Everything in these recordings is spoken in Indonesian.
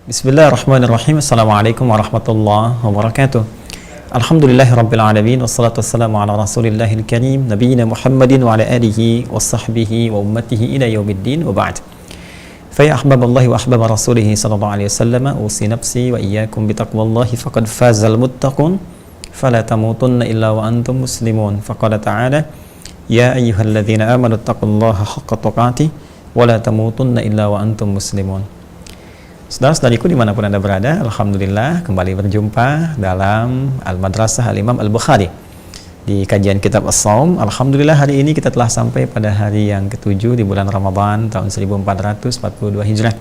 Bismillahirrahmanirrahim. Assalamualaikum warahmatullahi wabarakatuh. Alhamdulillahirabbil alamin wassalatu wassalamu ala rasulillahil karim nabiyina Muhammadin wa ala alihi washabbihi wa ummatihi ila yaumiddin wa ba'd. Fa ya ahbaballahi wa ahbaba rasulih sallallahu alaihi wasallam usi nafsi wa iyyakum bitaqwallahi faqad fazal muttaqun fala tamutunna illa wa antum muslimun. Faqala ta'ala ya ayyuhalladzina amanu taqullaha haqqa tuqatih wa la tamutunna illa wa antum muslimun. Saudara-saudariku dimanapun Anda berada, Alhamdulillah kembali berjumpa dalam Al-Madrasah Al-Imam Al-Bukhari di kajian kitab As-Shaum. Alhamdulillah hari ini kita telah sampai pada hari yang ke-7 di bulan Ramadan tahun 1442 Hijrah.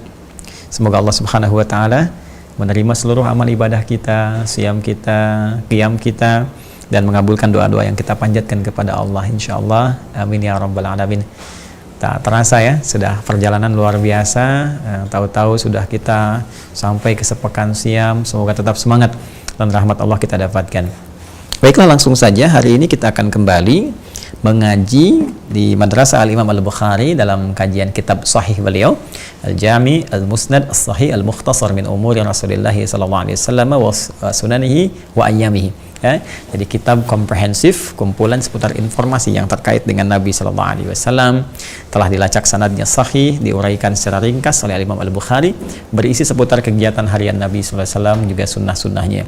Semoga Allah Subhanahu wa taala menerima seluruh amal ibadah kita, siyam kita, qiyam kita, dan mengabulkan doa-doa yang kita panjatkan kepada Allah insyaallah. Amin ya rabbal alamin. Tak terasa ya, sudah perjalanan luar biasa. Tahu-tahu sudah kita sampai ke sepekan siam. Semoga tetap semangat dan rahmat Allah kita dapatkan. Baiklah, langsung saja hari ini kita akan kembali mengaji di Madrasah Al-Imam Al-Bukhari dalam kajian kitab sahih beliau, Al-Jami Al-Musnad As-Sahih Al-Mukhtasar min Umuri Rasulillah sallallahu alaihi wasallam wa sunanihi wa ayyamihi. Ya, jadi kitab komprehensif, kumpulan seputar informasi yang terkait dengan Nabi Sallallahu Alaihi Wasallam, telah dilacak sanadnya sahih, diuraikan secara ringkas oleh Imam Al-Bukhari, berisi seputar kegiatan harian Nabi Sallallahu Alaihi Wasallam juga sunnah-sunnahnya.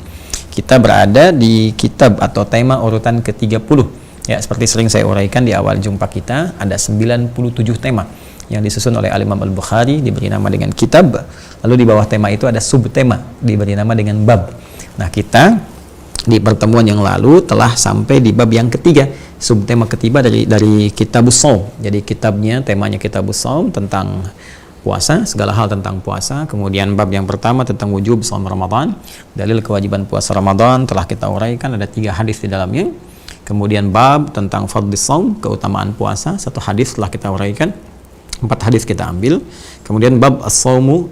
Kita berada di kitab atau tema urutan ke-30. Ya, seperti sering saya uraikan di awal jumpa kita, ada 97 tema yang disusun oleh Imam Al-Bukhari, diberi nama dengan kitab. Lalu di bawah tema itu ada subtema, diberi nama dengan bab. Nah, kita di pertemuan yang lalu telah sampai di bab yang ketiga, subtema ketiga dari Kitabus Shaum. Jadi kitabnya, temanya Kitabus Shaum tentang puasa, segala hal tentang puasa. Kemudian bab yang pertama tentang wujub shaum Ramadan, dalil kewajiban puasa Ramadan telah kita uraikan, ada 3 hadis di dalamnya. Kemudian bab tentang fadlis shaum, keutamaan puasa, 1 hadis telah kita uraikan, 4 hadis kita ambil. Kemudian bab as-shaumu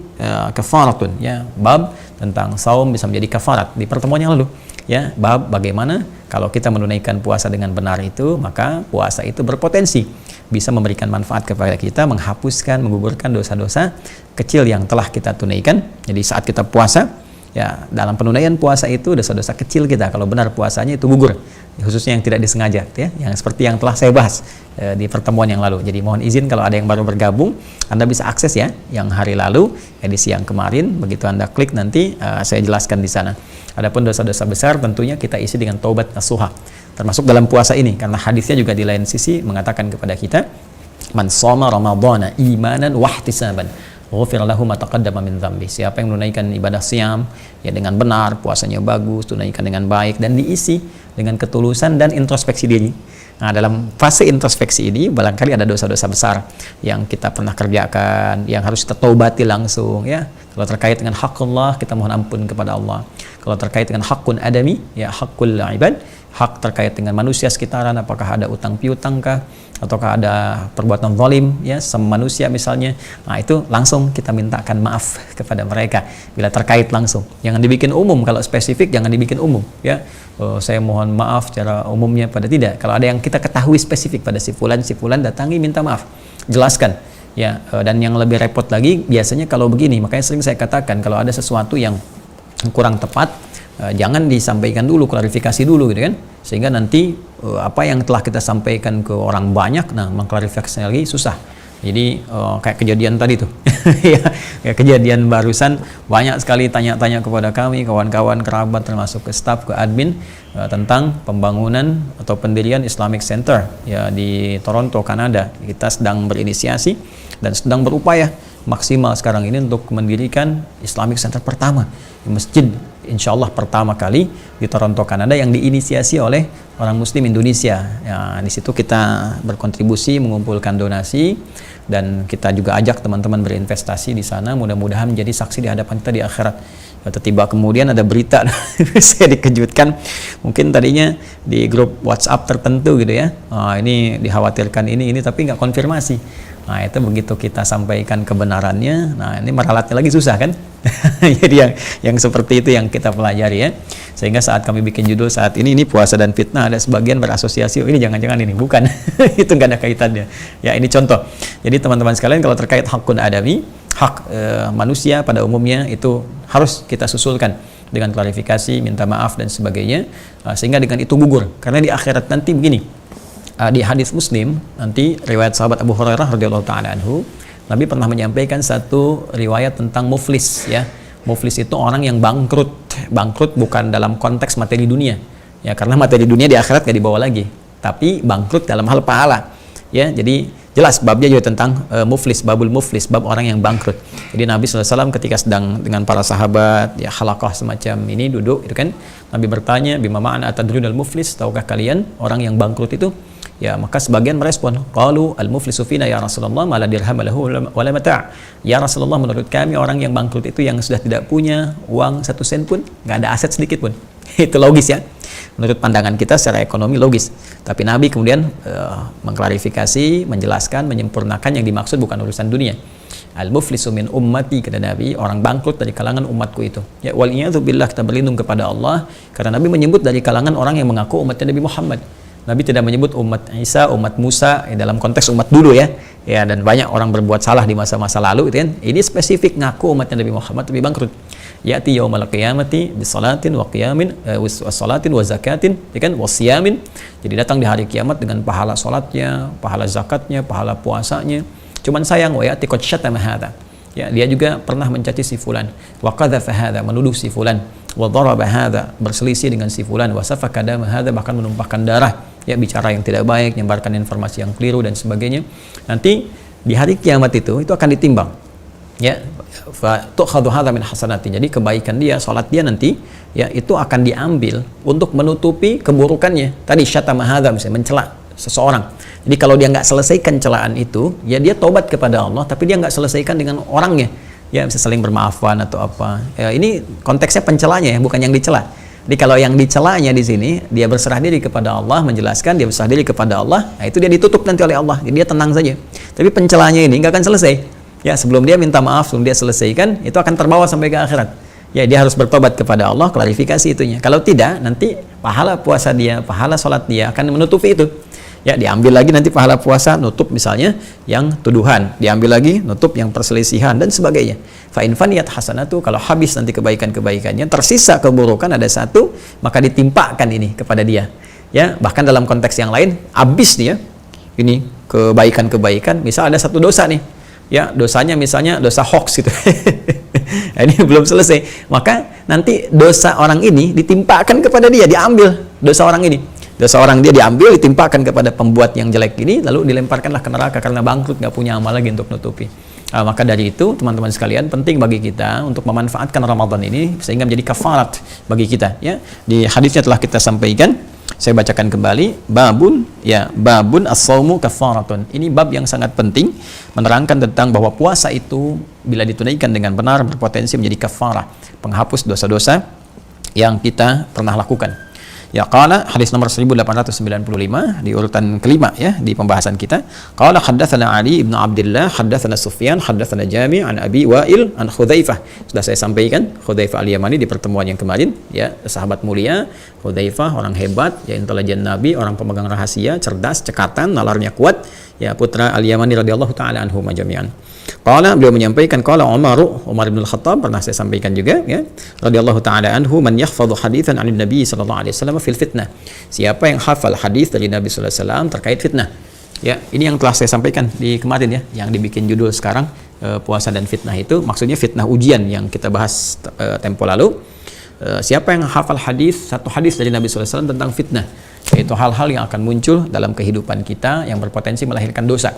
kafaratun, ya, bab tentang saum bisa menjadi kafarat di pertemuan yang lalu. Ya, bab bagaimana kalau kita menunaikan puasa dengan benar itu, maka puasa itu berpotensi bisa memberikan manfaat kepada kita, menghapuskan, menggugurkan dosa-dosa kecil yang telah kita tunaikan. Jadi saat kita puasa, ya, dalam penunaian puasa itu dosa-dosa kecil kita kalau benar puasanya itu gugur, khususnya yang tidak disengaja, ya, yang seperti yang telah saya bahas di pertemuan yang lalu. Jadi mohon izin kalau ada yang baru bergabung, Anda bisa akses ya yang hari lalu, edisi yang kemarin, begitu Anda klik nanti saya jelaskan di sana. Adapun dosa-dosa besar tentunya kita isi dengan taubat nasuha, termasuk dalam puasa ini, karena hadisnya juga di lain sisi mengatakan kepada kita, man shoma ramadhana imanan wahtisaban ghufira lahu ma taqaddama min dzambi. Siapa yang menunaikan ibadah siam ya dengan benar, puasanya bagus, tunaikan dengan baik dan diisi dengan ketulusan dan introspeksi diri. Nah, dalam fase introspeksi ini barangkali ada dosa-dosa besar yang kita pernah kerjakan, yang harus kita taubati langsung, ya. Kalau terkait dengan hakullah, kita mohon ampun kepada Allah. Kalau terkait dengan hakun adami, ya, hakul ibad, hak terkait dengan manusia sekitaran, apakah ada utang piutang kah, ataukah ada perbuatan zalim, ya, sama manusia misalnya. Nah, itu langsung kita mintakan maaf kepada mereka bila terkait langsung. Jangan dibikin umum, kalau spesifik jangan dibikin umum, ya. Saya mohon maaf secara umumnya pada tidak. Kalau ada yang kita ketahui spesifik pada si fulan datangi minta maaf, jelaskan, ya. Dan yang lebih repot lagi biasanya kalau begini, makanya sering saya katakan kalau ada sesuatu yang kurang tepat, jangan disampaikan dulu, klarifikasi dulu gitu kan, sehingga nanti apa yang telah kita sampaikan ke orang banyak, nah mengklarifikasi lagi susah. Jadi kayak kejadian tadi tuh ya, kejadian barusan banyak sekali tanya-tanya kepada kami, kawan-kawan, kerabat, termasuk ke staf, ke admin, tentang pembangunan atau pendirian Islamic Center ya di Toronto, Kanada. Kita sedang berinisiasi dan sedang berupaya maksimal sekarang ini untuk mendirikan Islamic Center pertama di masjid, insya Allah pertama kali di Toronto, Kanada, yang diinisiasi oleh orang Muslim Indonesia. Ya, di situ kita berkontribusi, mengumpulkan donasi, dan kita juga ajak teman-teman berinvestasi di sana. Mudah-mudahan menjadi saksi di hadapan kita di akhirat. Tiba kemudian ada berita, saya dikejutkan. Mungkin tadinya di grup WhatsApp tertentu gitu ya. Ini dikhawatirkan ini, tapi nggak konfirmasi. Nah, itu begitu kita sampaikan kebenarannya, nah ini meralatnya lagi susah kan. Jadi yang seperti itu yang kita pelajari ya. Sehingga saat kami bikin judul saat ini puasa dan fitnah, ada sebagian berasosiasi, oh ini jangan-jangan ini, bukan. Itu nggak ada kaitannya. Ya, ini contoh. Jadi teman-teman sekalian, kalau terkait hakun adami, hak manusia pada umumnya itu harus kita susulkan dengan klarifikasi, minta maaf dan sebagainya, sehingga dengan itu gugur. Karena di akhirat nanti begini, di hadis Muslim nanti riwayat sahabat Abu Hurairah radhiyallahu taala anhu, Nabi pernah menyampaikan satu riwayat tentang muflis, ya. Muflis itu orang yang bangkrut. Bangkrut bukan dalam konteks materi dunia, ya, karena materi dunia di akhirat gak dibawa lagi, tapi bangkrut dalam hal pahala, ya. Jadi jelas babnya juga tentang muflis, babul muflis, bab orang yang bangkrut. Jadi Nabi SAW ketika sedang dengan para sahabat, ya, halaqah semacam ini duduk, itu kan, Nabi bertanya, bima ma'ana atadrunal muflis, tahukah kalian orang yang bangkrut itu? Ya, maka sebagian merespon, qalu al-muflisu fina ya Rasulullah ma la dirham lahu wala mata'. Ya Rasulullah, menurut kami orang yang bangkrut itu yang sudah tidak punya uang 1 sen pun, nggak ada aset sedikit pun. Itu logis, ya. Menurut pandangan kita secara ekonomi logis. Tapi Nabi kemudian mengklarifikasi, menjelaskan, menyempurnakan yang dimaksud bukan urusan dunia. Al-muflisu min ummati, kata Nabi, orang bangkrut dari kalangan umatku itu. Ya, wal iyadzu billah, kita berlindung kepada Allah karena Nabi menyebut dari kalangan orang yang mengaku umatnya Nabi Muhammad. Nabi tidak menyebut umat Isa, umat Musa, dalam konteks umat dulu, ya. Ya, dan banyak orang berbuat salah di masa-masa lalu, gitu kan. Ini spesifik ngaku umatnya Nabi Muhammad tapi bangkrut. Ya'ti yaumal qiyamati bisalatin wa qiyamin wasalatin wa zakatin, ya kan, wasiyamin. Jadi datang di hari kiamat dengan pahala salatnya, pahala zakatnya, pahala puasanya. Cuman sayang, wa ya'ti qad syatama hadza. Ya, dia juga pernah mencaci si fulan, wa qadhafa hadza, menuduh si fulan, wa daraba hadza, berselisih dengan si fulan, wa safaka dama hadza, bahkan menumpahkan darah, ya, bicara yang tidak baik, menyebarkan informasi yang keliru dan sebagainya. Nanti di hari kiamat itu akan ditimbang, ya, fa tu'khadhu hadza min hasanati. Jadi kebaikan dia, salat dia nanti, ya, itu akan diambil untuk menutupi keburukannya. Tadi syatama hadza, misalnya mencela seseorang. Jadi kalau dia nggak selesaikan celaan itu, ya dia tobat kepada Allah, tapi dia nggak selesaikan dengan orangnya, ya, bisa saling bermaafan atau apa. Ya, ini konteksnya pencelanya, ya, bukan yang dicela. Jadi kalau yang dicelanya di sini, dia berserah diri kepada Allah, menjelaskan, dia berserah diri kepada Allah, nah itu dia ditutup nanti oleh Allah, jadi dia tenang saja. Tapi pencelanya ini nggak akan selesai. Ya, sebelum dia minta maaf, sebelum dia selesaikan, itu akan terbawa sampai ke akhirat. Ya, dia harus bertobat kepada Allah, klarifikasi itunya. Kalau tidak, nanti pahala puasa dia, pahala sholat dia akan menutupi itu. Ya, diambil lagi nanti pahala puasa, nutup misalnya yang tuduhan, diambil lagi, nutup yang perselisihan dan sebagainya. Fa in faniyat hasanatu, kalau habis nanti kebaikan-kebaikannya, tersisa keburukan ada satu, maka ditimpakan ini kepada dia. Ya, bahkan dalam konteks yang lain, habis dia ini kebaikan-kebaikan, misal ada satu dosa nih, ya, dosanya misalnya dosa hoax gitu. Ini belum selesai, maka nanti dosa orang ini ditimpakan kepada dia, diambil dosa orang ini. Dosa orang dia diambil, ditimpakan kepada pembuat yang jelek ini, lalu dilemparkanlah ke neraka karena bangkrut, nggak punya amal lagi untuk nutupi. Maka dari itu, teman-teman sekalian, penting bagi kita untuk memanfaatkan Ramadan ini sehingga menjadi kafarat bagi kita. Ya, di hadisnya telah kita sampaikan. Saya bacakan kembali, babun as-shaumu kafaratun. Ini bab yang sangat penting, menerangkan tentang bahwa puasa itu bila ditunaikan dengan benar berpotensi menjadi kafarah, penghapus dosa-dosa yang kita pernah lakukan. Ya, qala, hadis nomor 1895 di urutan kelima, ya, di pembahasan kita. Qala haddatsana Ali ibn Abdullah, haddatsana Sufyan, haddatsana Jami' an Abi Wa'il an Hudzaifah. Sudah saya sampaikan Hudzaifah al-Yamani di pertemuan yang kemarin, ya, sahabat mulia. Hudzaifah orang hebat, ya, intelijen Nabi, orang pemegang rahasia, cerdas, cekatan, nalarnya kuat, ya, putra al-Yamani radhiyallahu taala anhum jami'an. Qala, beliau menyampaikan, qala Umar bin Al-Khattab, pernah saya sampaikan juga, ya, radhiyallahu taala anhu, man yahfadhu haditsan 'anil Nabi sallallahu alaihi wasallam fil fitnah. Siapa yang hafal hadis dari Nabi sallallahu alaihi wasallam terkait fitnah. Ya, ini yang telah saya sampaikan di kemarin, ya, yang dibikin judul sekarang, puasa dan fitnah itu maksudnya fitnah ujian yang kita bahas tempo lalu. Siapa yang hafal satu hadis dari Nabi sallallahu alaihi wasallam tentang fitnah, yaitu hal-hal yang akan muncul dalam kehidupan kita yang berpotensi melahirkan dosa.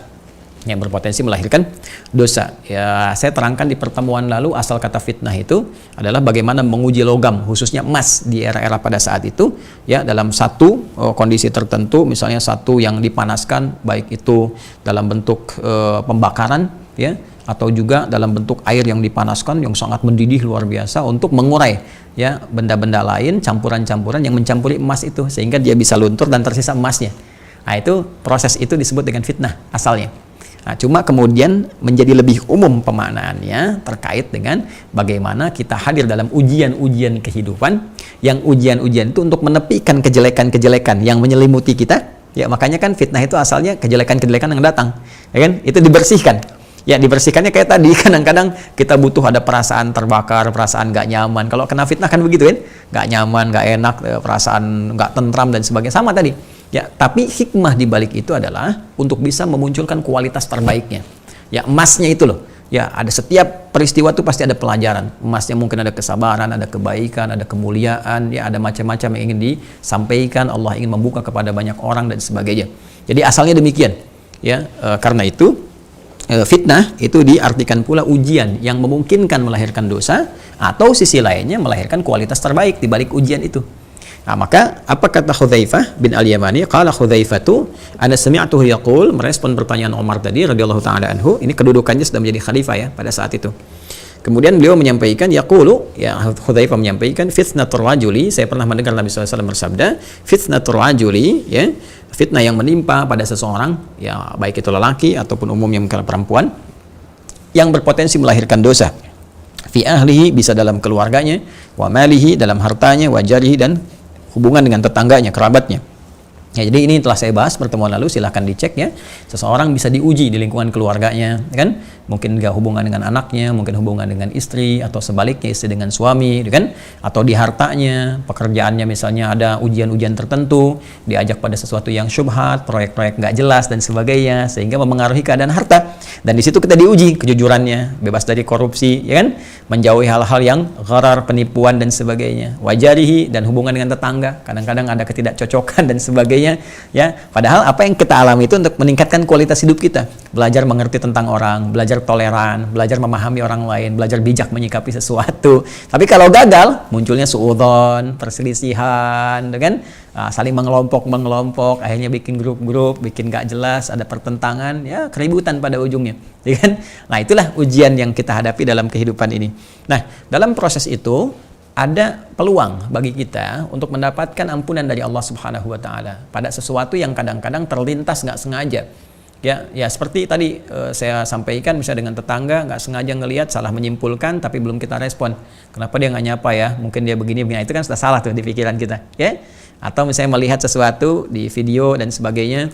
Ya, saya terangkan di pertemuan lalu, asal kata fitnah itu adalah bagaimana menguji logam, khususnya emas di era-era pada saat itu, ya, dalam satu kondisi tertentu, misalnya satu yang dipanaskan, baik itu dalam bentuk pembakaran, ya, atau juga dalam bentuk air yang dipanaskan yang sangat mendidih luar biasa untuk mengurai, ya, benda-benda lain, campuran-campuran yang mencampuri emas itu sehingga dia bisa luntur dan tersisa emasnya. Nah, itu proses itu disebut dengan fitnah asalnya. Nah, cuma kemudian menjadi lebih umum pemaknaannya terkait dengan bagaimana kita hadir dalam ujian-ujian kehidupan, yang ujian-ujian itu untuk menepikan kejelekan-kejelekan yang menyelimuti kita. Ya, makanya kan fitnah itu asalnya kejelekan-kejelekan yang datang, ya kan? Itu dibersihkan. Ya dibersihkannya kayak tadi, kadang-kadang kita butuh ada perasaan terbakar, perasaan nggak nyaman. Kalau kena fitnah kan begitu kan, nggak nyaman, nggak enak, perasaan nggak tentram dan sebagainya, sama tadi. Ya, tapi hikmah di balik itu adalah untuk bisa memunculkan kualitas terbaiknya. Ya, emasnya itu loh. Ya, ada setiap peristiwa itu pasti ada pelajaran. Emasnya mungkin ada kesabaran, ada kebaikan, ada kemuliaan, ya ada macam-macam yang ingin disampaikan, Allah ingin membuka kepada banyak orang dan sebagainya. Jadi asalnya demikian. Ya, karena itu fitnah itu diartikan pula ujian yang memungkinkan melahirkan dosa, atau sisi lainnya melahirkan kualitas terbaik di balik ujian itu. Nah, maka apa kata Hudzaifah bin Al-Yamani? Qala Hudzaifatu ana sami'tuhu yaqul, merespon pertanyaan Umar tadi radhiyallahu taala anhu. Ini kedudukannya sudah menjadi khalifah ya pada saat itu. Kemudian beliau menyampaikan, yaqulu, ya Hudzaifah menyampaikan, fitnatur rajuli, saya pernah mendengar Nabi SAW bersabda, fitnatur rajuli, ya, fitnah yang menimpa pada seseorang, ya baik itu lelaki ataupun umumnya perempuan, yang berpotensi melahirkan dosa. Fi ahlihi, bisa dalam keluarganya, wa malihi, dalam hartanya, wa jarihi, dan hubungan dengan tetangganya, kerabatnya. Ya, jadi ini telah saya bahas pertemuan lalu, silahkan dicek ya. Seseorang bisa diuji di lingkungan keluarganya, kan? Mungkin nggak hubungan dengan anaknya, mungkin hubungan dengan istri, atau sebaliknya istri dengan suami, kan? Atau di hartanya, pekerjaannya misalnya ada ujian-ujian tertentu, diajak pada sesuatu yang syubhat, proyek-proyek nggak jelas dan sebagainya, sehingga memengaruhi keadaan harta. Dan di situ kita diuji kejujurannya, bebas dari korupsi, ya kan? Menjauhi hal-hal yang gharar, penipuan dan sebagainya. Wajarihi, dan hubungan dengan tetangga, kadang-kadang ada ketidakcocokan dan sebagainya, ya. Padahal apa yang kita alami itu untuk meningkatkan kualitas hidup kita, belajar mengerti tentang orang, belajar toleran, belajar memahami orang lain, belajar bijak menyikapi sesuatu. Tapi kalau gagal, munculnya suudzon, perselisihan, kan? Saling mengelompok, akhirnya bikin grup-grup, bikin gak jelas, ada pertentangan, ya keributan pada ujungnya, ya kan? Nah, itulah ujian yang kita hadapi dalam kehidupan ini. Nah, dalam proses itu ada peluang bagi kita untuk mendapatkan ampunan dari Allah Subhanahu wa taala pada sesuatu yang kadang-kadang terlintas nggak sengaja. Ya seperti tadi saya sampaikan, misalnya dengan tetangga nggak sengaja ngelihat, salah menyimpulkan, tapi belum kita respon. Kenapa dia nggak nyapa ya? Mungkin dia begini, itu kan sudah salah tuh di pikiran kita, ya. Atau misalnya melihat sesuatu di video dan sebagainya,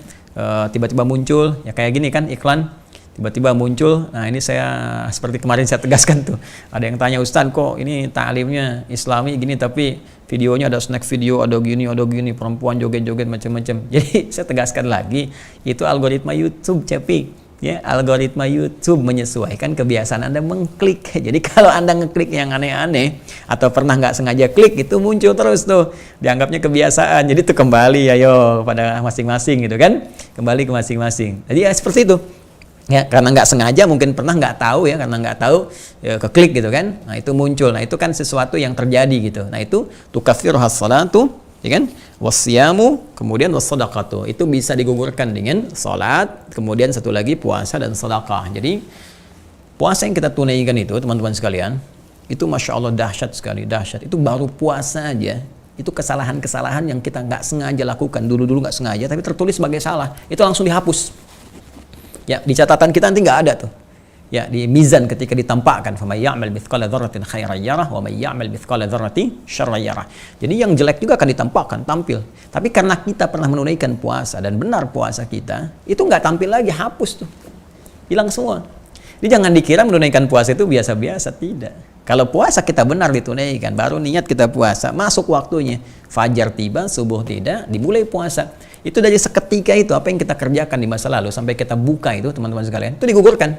tiba-tiba muncul, ya kayak gini kan iklan, tiba-tiba muncul. Nah, ini saya seperti kemarin saya tegaskan tuh. Ada yang tanya, Ustaz kok ini ta'limnya Islami gini, tapi videonya ada snack video, ada gini, perempuan joget-joget macam-macam. Jadi saya tegaskan lagi, itu algoritma YouTube, Cepi. Ya, algoritma YouTube menyesuaikan kebiasaan Anda mengklik. Jadi kalau Anda ngeklik yang aneh-aneh atau pernah nggak sengaja klik, itu muncul terus tuh. Dianggapnya kebiasaan. Jadi itu kembali ayo pada masing-masing gitu kan. Kembali ke masing-masing. Jadi ya seperti itu. Ya, karena nggak sengaja, mungkin pernah nggak tahu ya, karena nggak tahu ya, keklik gitu kan. Nah, itu muncul. Nah, itu kan sesuatu yang terjadi gitu. Nah, itu tukaffiruhas salatu, ya kan? Wasyamu, kemudian wassadaqatu. Itu bisa digugurkan dengan salat, kemudian satu lagi puasa dan sedekah. Jadi puasa yang kita tunaikan itu, teman-teman sekalian, itu Masya Allah dahsyat sekali, dahsyat. Itu baru puasa aja, itu kesalahan-kesalahan yang kita nggak sengaja lakukan, dulu-dulu nggak sengaja, tapi tertulis sebagai salah, itu langsung dihapus. Ya, di catatan kita nanti nggak ada tuh. Ya, di mizan ketika ditampakkan, faman ya'mal mithqala dzarratin khairan yarah wa may ya'mal mithqala dzarratin syarran yarah. Jadi yang jelek juga akan ditampakkan, tampil. Tapi karena kita pernah menunaikan puasa dan benar puasa kita, itu nggak tampil lagi, hapus tuh. Hilang semua. Jadi jangan dikira menunaikan puasa itu biasa-biasa, tidak. Kalau puasa kita benar ditunaikan, baru niat kita puasa, masuk waktunya, fajar tiba, subuh tidak, dimulai puasa. Itu dari seketika itu, apa yang kita kerjakan di masa lalu sampai kita buka itu, teman-teman sekalian, itu digugurkan.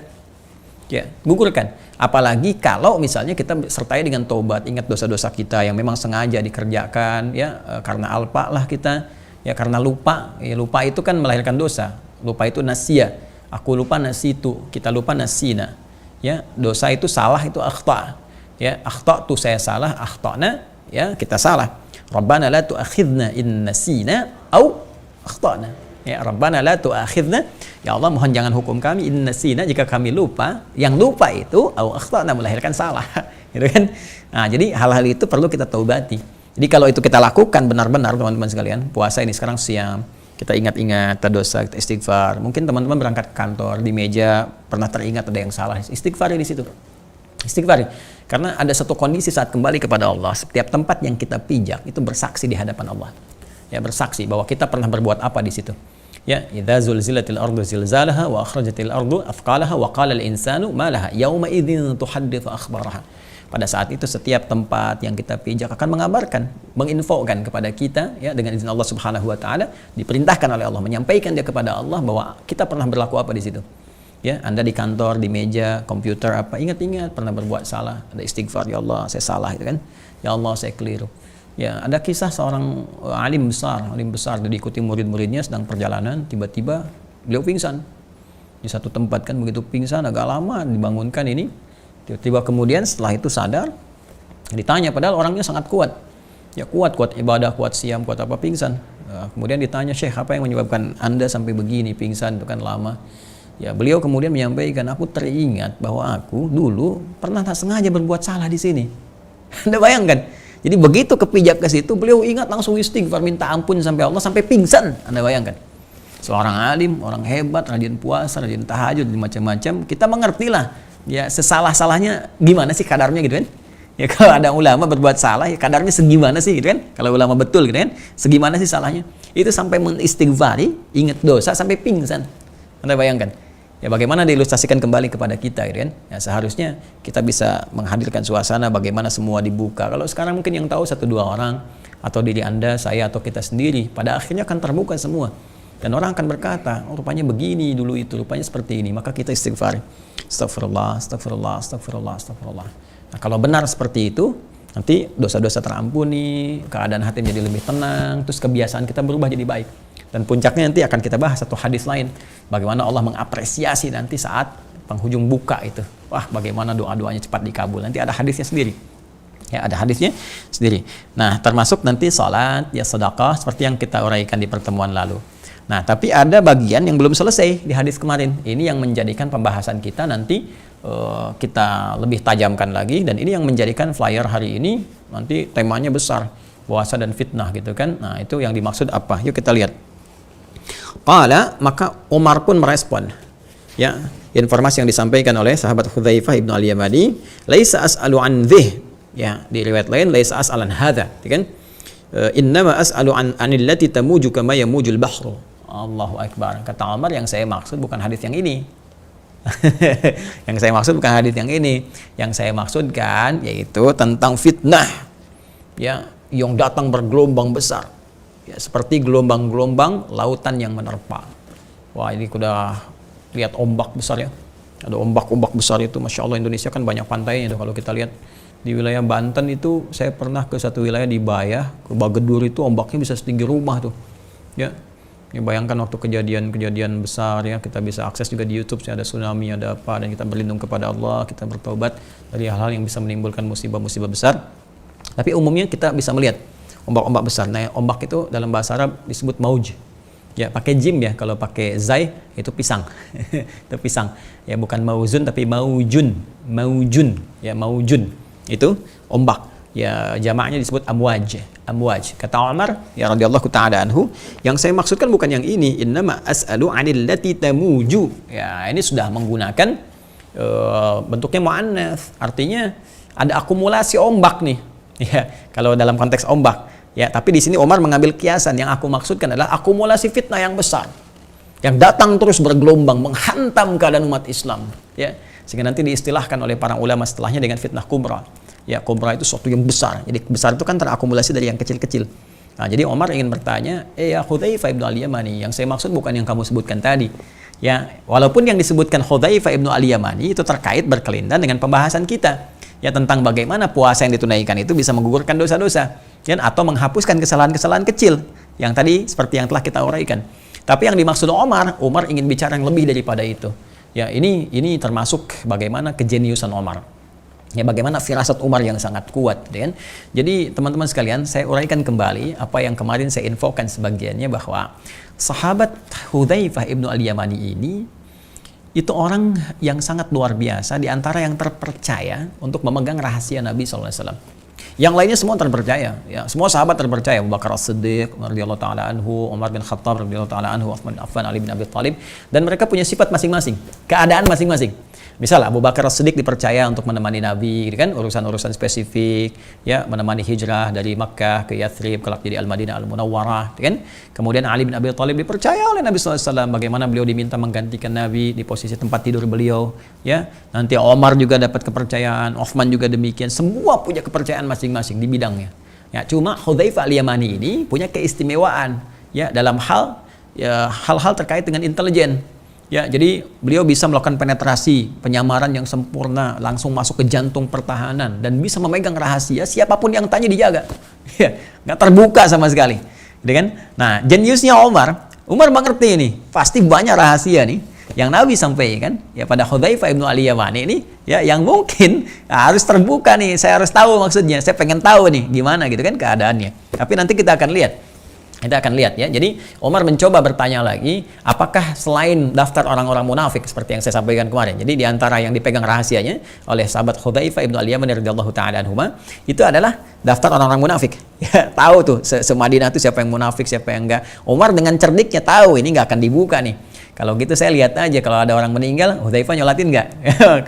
Ya, gugurkan. Apalagi kalau misalnya kita sertai dengan taubat, ingat dosa-dosa kita yang memang sengaja dikerjakan, ya karena alpa lah kita, ya karena lupa. Ya, lupa itu kan melahirkan dosa. Lupa itu nasia. Aku lupa nasitu, kita lupa nasina. Ya, dosa itu salah, itu akhta. Ya, akhta itu saya salah, akhtana, ya kita salah. Rabbana la tu'akhidna in nasina au akhtana. Ya, Rabbana la tu'akhidna, ya Allah mohon jangan hukum kami in nasina, jika kami lupa. Yang lupa itu au akhtana, melahirkan salah. Gitu kan? Nah, jadi hal-hal itu perlu kita taubati. Jadi kalau itu kita lakukan benar-benar, teman-teman sekalian, puasa ini sekarang siang, kita ingat-ingat dosa, kita istighfar. Mungkin teman-teman berangkat ke kantor, di meja pernah teringat ada yang salah, istighfar di situ. Istighfar. Karena ada satu kondisi saat kembali kepada Allah, setiap tempat yang kita pijak itu bersaksi di hadapan Allah. Ya, bersaksi bahwa kita pernah berbuat apa di situ. Ya, idza zulzilatil ardu zilzalaha wa akhrajatil ardu athqalaha wa qala al insanu ma laha yauma idzin tuhadditsu akhbaraha. Pada saat itu setiap tempat yang kita pijak akan mengabarkan, menginfokan kepada kita, ya, dengan izin Allah Subhanahu wa taala, diperintahkan oleh Allah, menyampaikan dia kepada Allah bahwa kita pernah berlaku apa di situ. Ya, Anda di kantor, di meja, komputer apa, ingat-ingat pernah berbuat salah, ada istighfar, ya Allah saya salah, itu kan. Ya Allah saya keliru. Ya, ada kisah seorang alim besar diikuti murid-muridnya sedang perjalanan, tiba-tiba beliau pingsan di satu tempat, kan begitu pingsan agak lama dibangunkan ini, tiba-tiba kemudian setelah itu sadar, ditanya padahal orangnya sangat kuat, ya kuat ibadah, kuat siam, kuat apa, pingsan. Kemudian ditanya, Syekh apa yang menyebabkan Anda sampai begini pingsan, itu kan lama. Ya, beliau kemudian menyampaikan, aku teringat bahwa aku dulu pernah tak sengaja berbuat salah di sini. Anda bayangkan? Jadi begitu kepijak ke situ, beliau ingat langsung istighfar, minta ampun sampai Allah, sampai pingsan. Anda bayangkan? Seorang alim, orang hebat, rajin puasa, rajin tahajud, macam-macam. Kita mengertilah, ya sesalah-salahnya gimana sih kadarnya gitu kan? Ya kalau ada ulama berbuat salah, ya kadarnya segimana sih gitu kan? Kalau ulama betul gitu kan? Segimana sih salahnya? Itu sampai mengistighfari, ingat dosa sampai pingsan. Anda bayangkan? Ya bagaimana diilustrasikan kembali kepada kita gitu kan? Ya seharusnya kita bisa menghadirkan suasana bagaimana semua dibuka. Kalau sekarang mungkin yang tahu 1-2 orang, atau diri Anda, saya, atau kita sendiri, pada akhirnya akan terbuka semua. Dan orang akan berkata, oh, rupanya begini dulu itu, rupanya seperti ini. Maka kita istighfar. Astagfirullah, astagfirullah, astagfirullah, astagfirullah. Nah, kalau benar seperti itu, nanti dosa-dosa terampuni, keadaan hati menjadi lebih tenang, terus kebiasaan kita berubah jadi baik. Dan puncaknya nanti akan kita bahas satu hadis lain, bagaimana Allah mengapresiasi nanti saat penghujung buka itu. Wah, bagaimana doa-doanya cepat dikabul. Nanti ada hadisnya sendiri. Ya, ada hadisnya sendiri. Nah, termasuk nanti salat, ya sedekah, seperti yang kita uraikan di pertemuan lalu. Nah, tapi ada bagian yang belum selesai di hadis kemarin. Ini yang menjadikan pembahasan kita nanti kita lebih tajamkan lagi, dan ini yang menjadikan flyer hari ini nanti temanya besar, puasa dan fitnah gitu kan. Nah, itu yang dimaksud apa? Yuk kita lihat. Qala, maka Umar pun merespon, ya, informasi yang disampaikan oleh sahabat Hudzaifah ibnu al-Yamani, laisa as'alu an dhih, ya, di riwayat lain laisa as'alan hadza, kan, innama as'alu an anillati tamuju kama yamujul bahru. Allahu akbar. Kata Umar, yang saya maksud bukan hadis yang ini. Yang saya maksud bukan hadis yang ini. Yang saya maksudkan yaitu tentang fitnah, ya, yang datang bergelombang besar. Ya, seperti gelombang-gelombang lautan yang menerpa. Wah, ini udah lihat ombak besar ya. Ada ombak-ombak besar itu, Masya Allah. Indonesia kan banyak pantainya tuh. Kalau kita lihat di wilayah Banten itu, saya pernah ke satu wilayah di Bayah, ke Bagedur itu ombaknya bisa setinggi rumah tuh. Ya, ya bayangkan waktu kejadian-kejadian besar ya, kita bisa akses juga di YouTube, ada tsunami, ada apa, dan kita berlindung kepada Allah, kita bertaubat dari hal-hal yang bisa menimbulkan musibah-musibah besar. Tapi umumnya kita bisa melihat ombak-ombak besar. Nah, ombak itu dalam bahasa Arab disebut mauj. Ya, pakai jim ya. Kalau pakai zai itu pisang. Itu pisang. Ya, bukan mauzun tapi maujun. Maujun. Ya, maujun. Itu ombak. Ya, jamaknya disebut amwaj. Amwaj. Kata Umar, ya radhiyallahu ta'ala anhu, yang saya maksudkan bukan yang ini. Innama as'alu 'anil lati tamuju. Ya, ini sudah menggunakan bentuknya muannats. Artinya ada akumulasi ombak nih. Ya, kalau dalam konteks ombak. Ya, tapi di sini Umar mengambil kiasan. Yang aku maksudkan adalah akumulasi fitnah yang besar, yang datang terus bergelombang menghantam keadaan umat Islam. Ya, sehingga nanti diistilahkan oleh para ulama setelahnya dengan fitnah kubra. Ya, kubra itu sesuatu yang besar. Jadi besar itu kan terakumulasi dari yang kecil-kecil. Nah, jadi Umar ingin bertanya, ya Hudzaifah ibnu al-Yamani, yang saya maksud bukan yang kamu sebutkan tadi. Ya, walaupun yang disebutkan Hudzaifah ibnu al-Yamani itu terkait berkelindan dengan pembahasan kita. Ya, tentang bagaimana puasa yang ditunaikan itu bisa menggugurkan dosa-dosa, ya, atau menghapuskan kesalahan-kesalahan kecil yang tadi seperti yang telah kita uraikan. Tapi yang dimaksud Umar ingin bicara yang lebih daripada itu. Ya, ini termasuk bagaimana kejeniusan Umar. Ya, bagaimana firasat Umar yang sangat kuat, kan? Jadi teman-teman sekalian, saya uraikan kembali apa yang kemarin saya infokan sebagiannya, bahwa sahabat Hudzaifah ibnu al-Yamani ini itu orang yang sangat luar biasa, di antara yang terpercaya untuk memegang rahasia Nabi SAW. Yang lainnya semua terpercaya, ya, semua sahabat terpercaya. Abu Bakar As-Siddiq radhiyallahu taala anhu, Umar bin Khattab radhiyallahu taala anhu, Utsman bin Affan, Ali bin Abi Thalib, dan mereka punya sifat masing-masing, keadaan masing-masing. Misal Abu Bakar As-Siddiq dipercaya untuk menemani Nabi, gitu kan, urusan-urusan spesifik, ya, menemani hijrah dari Makkah ke Yathrib, kelak jadi Al-Madinah Al-Munawwarah, gitu kan. Kemudian Ali bin Abi Thalib dipercaya oleh Nabi SAW bagaimana beliau diminta menggantikan Nabi di posisi tempat tidur beliau, ya. Nanti Omar juga dapat kepercayaan, Utsman juga demikian, semua punya kepercayaan masing-masing di bidangnya. Ya, cuma Hudzaifah Al-Yamani ini punya keistimewaan, ya, dalam hal-hal terkait dengan intelijen. Ya, jadi beliau bisa melakukan penetrasi, penyamaran yang sempurna, langsung masuk ke jantung pertahanan dan bisa memegang rahasia, siapapun yang tanya dijaga. Ya, nggak terbuka sama sekali. Gitu kan? Nah, jeniusnya Umar mengerti ini, pasti banyak rahasia nih yang Nabi sampaikan ya pada Hudzaifah ibnu Al-Yamani ini, ya, yang mungkin harus terbuka nih, saya harus tahu maksudnya, saya pengen tahu nih gimana gitu kan keadaannya. Tapi nanti kita akan lihat. Kita akan lihat ya. Jadi Umar mencoba bertanya lagi, apakah selain daftar orang-orang munafik seperti yang saya sampaikan kemarin. Jadi di antara yang dipegang rahasianya oleh sahabat Hudzaifah ibnu Al-Yaman radhiyallahu taala anhuma, itu adalah daftar orang-orang munafik. Ya, tahu tuh se-Madinah tuh siapa yang munafik, siapa yang enggak. Umar dengan cerdiknya tahu ini nggak akan dibuka nih. Kalau gitu saya lihat aja, kalau ada orang meninggal, Hudzaifah nyolatin nggak?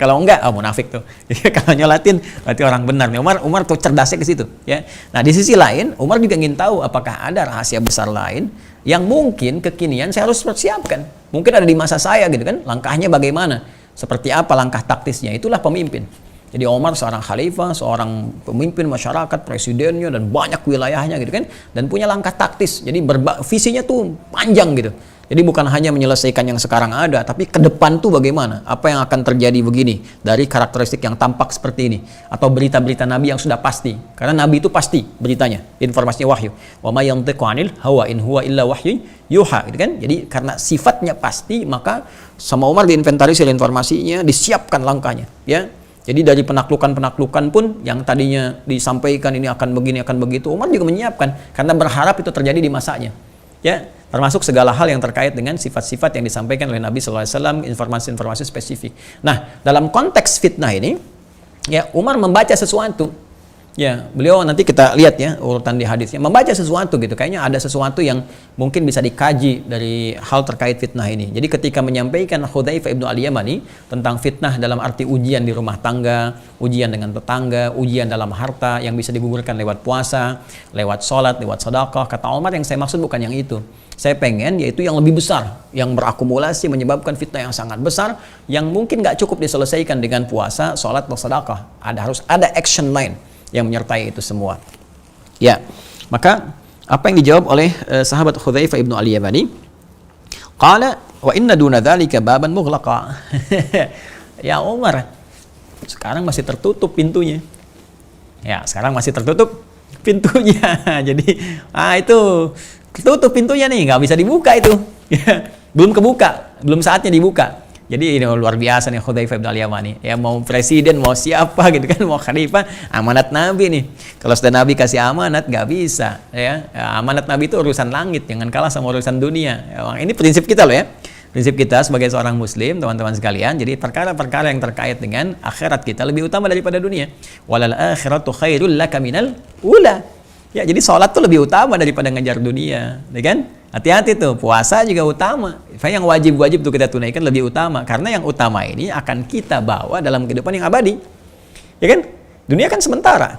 Kalau enggak, munafik tuh. Kalau nyolatin, berarti orang benar nih. Umar tuh cerdasnya ke situ. Ya. Nah, di sisi lain, Umar juga ingin tahu apakah ada rahasia besar lain yang mungkin kekinian saya harus persiapkan. Mungkin ada di masa saya gitu kan, langkahnya bagaimana? Seperti apa langkah taktisnya? Itulah pemimpin. Jadi Umar seorang khalifah, seorang pemimpin masyarakat, presidennya, dan banyak wilayahnya gitu kan, dan punya langkah taktis. Jadi visinya tuh panjang gitu. Jadi bukan hanya menyelesaikan yang sekarang ada, tapi ke depan tuh bagaimana? Apa yang akan terjadi begini dari karakteristik yang tampak seperti ini, atau berita-berita Nabi yang sudah pasti. Karena Nabi itu pasti beritanya, informasinya wahyu. Wa ma yantiqu 'anil hawa in huwa illa wahyu yuha, gitu kan? Jadi karena sifatnya pasti, maka sama Umar diinventarisir informasinya, disiapkan langkahnya, ya. Jadi dari penaklukan-penaklukan pun yang tadinya disampaikan ini akan begini, akan begitu, Umar juga menyiapkan karena berharap itu terjadi di masanya. Ya, termasuk segala hal yang terkait dengan sifat-sifat yang disampaikan oleh Nabi SAW, informasi-informasi spesifik. Nah, dalam konteks fitnah ini, ya, Umar membaca sesuatu. Ya, beliau nanti kita lihat ya urutan di hadisnya, membaca sesuatu gitu. Kayaknya ada sesuatu yang mungkin bisa dikaji dari hal terkait fitnah ini. Jadi ketika menyampaikan Hudzaifah ibnu Al-Yamani tentang fitnah dalam arti ujian di rumah tangga, ujian dengan tetangga, ujian dalam harta yang bisa digugurkan lewat puasa, lewat sholat, lewat sedekah, kata Umar yang saya maksud bukan yang itu. Saya pengen yaitu yang lebih besar, yang berakumulasi menyebabkan fitnah yang sangat besar, yang mungkin nggak cukup diselesaikan dengan puasa, sholat, dan sedekah. Harus ada action line yang menyertai itu semua. Ya, maka apa yang dijawab oleh sahabat Hudzaifah ibnu Al-Yamani? Qala wa inna duna dzalika baban mughlaqa. Ya Umar, sekarang masih tertutup pintunya. Ya, sekarang masih tertutup pintunya. Jadi, itu tertutup pintunya nih, nggak bisa dibuka itu. Belum kebuka, belum saatnya dibuka. Jadi ini luar biasa nih Hudzaifah bin Al-Yamani. Ya, mau presiden, mau siapa gitu kan, mau khalifah, amanat Nabi nih. Kalau sudah Nabi kasih amanat, nggak bisa. Ya, amanat Nabi itu urusan langit, jangan kalah sama urusan dunia. Ya, ini prinsip kita loh ya. Prinsip kita sebagai seorang muslim, teman-teman sekalian. Jadi perkara-perkara yang terkait dengan akhirat kita lebih utama daripada dunia. Walal akhiratu khairul laka minal ula. Ya, jadi sholat tuh lebih utama daripada ngejar dunia, ya kan? Hati-hati tuh, puasa juga utama. Yang wajib-wajib tuh kita tunaikan lebih utama, karena yang utama ini akan kita bawa dalam kehidupan yang abadi, ya kan? Dunia kan sementara.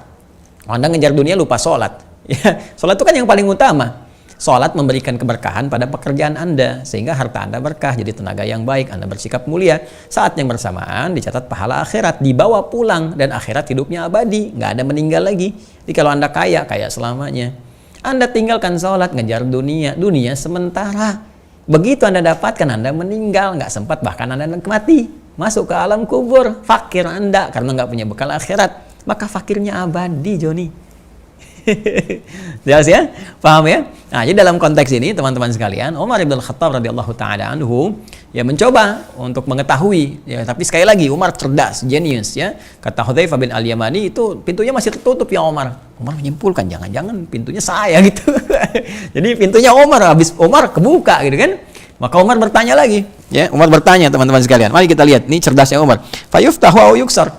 Anda ngejar dunia lupa sholat. Ya, sholat itu kan yang paling utama. Sholat memberikan keberkahan pada pekerjaan Anda, sehingga harta Anda berkah, jadi tenaga yang baik, Anda bersikap mulia. Saat yang bersamaan dicatat pahala akhirat, dibawa pulang, dan akhirat hidupnya abadi, nggak ada meninggal lagi. Jadi kalau Anda kaya, kaya selamanya. Anda tinggalkan sholat, ngejar dunia, dunia sementara. Begitu Anda dapatkan, Anda meninggal, nggak sempat bahkan Anda mati, masuk ke alam kubur, fakir Anda karena nggak punya bekal akhirat, maka fakirnya abadi, Joni. Jelas ya? Paham ya? Nah, jadi dalam konteks ini teman-teman sekalian, Umar bin Khattab radhiyallahu taala anhu ya mencoba untuk mengetahui ya, tapi sekali lagi Umar cerdas, genius ya. Kata Hudzaifah bin Al-Yamani itu pintunya masih tertutup ya Umar. Umar menyimpulkan jangan-jangan pintunya saya gitu. Jadi pintunya Umar, habis Umar kebuka gitu kan. Maka Umar bertanya lagi, ya. Umar bertanya teman-teman sekalian. Mari kita lihat, ini cerdasnya Umar. Fayuftahu au yuksar.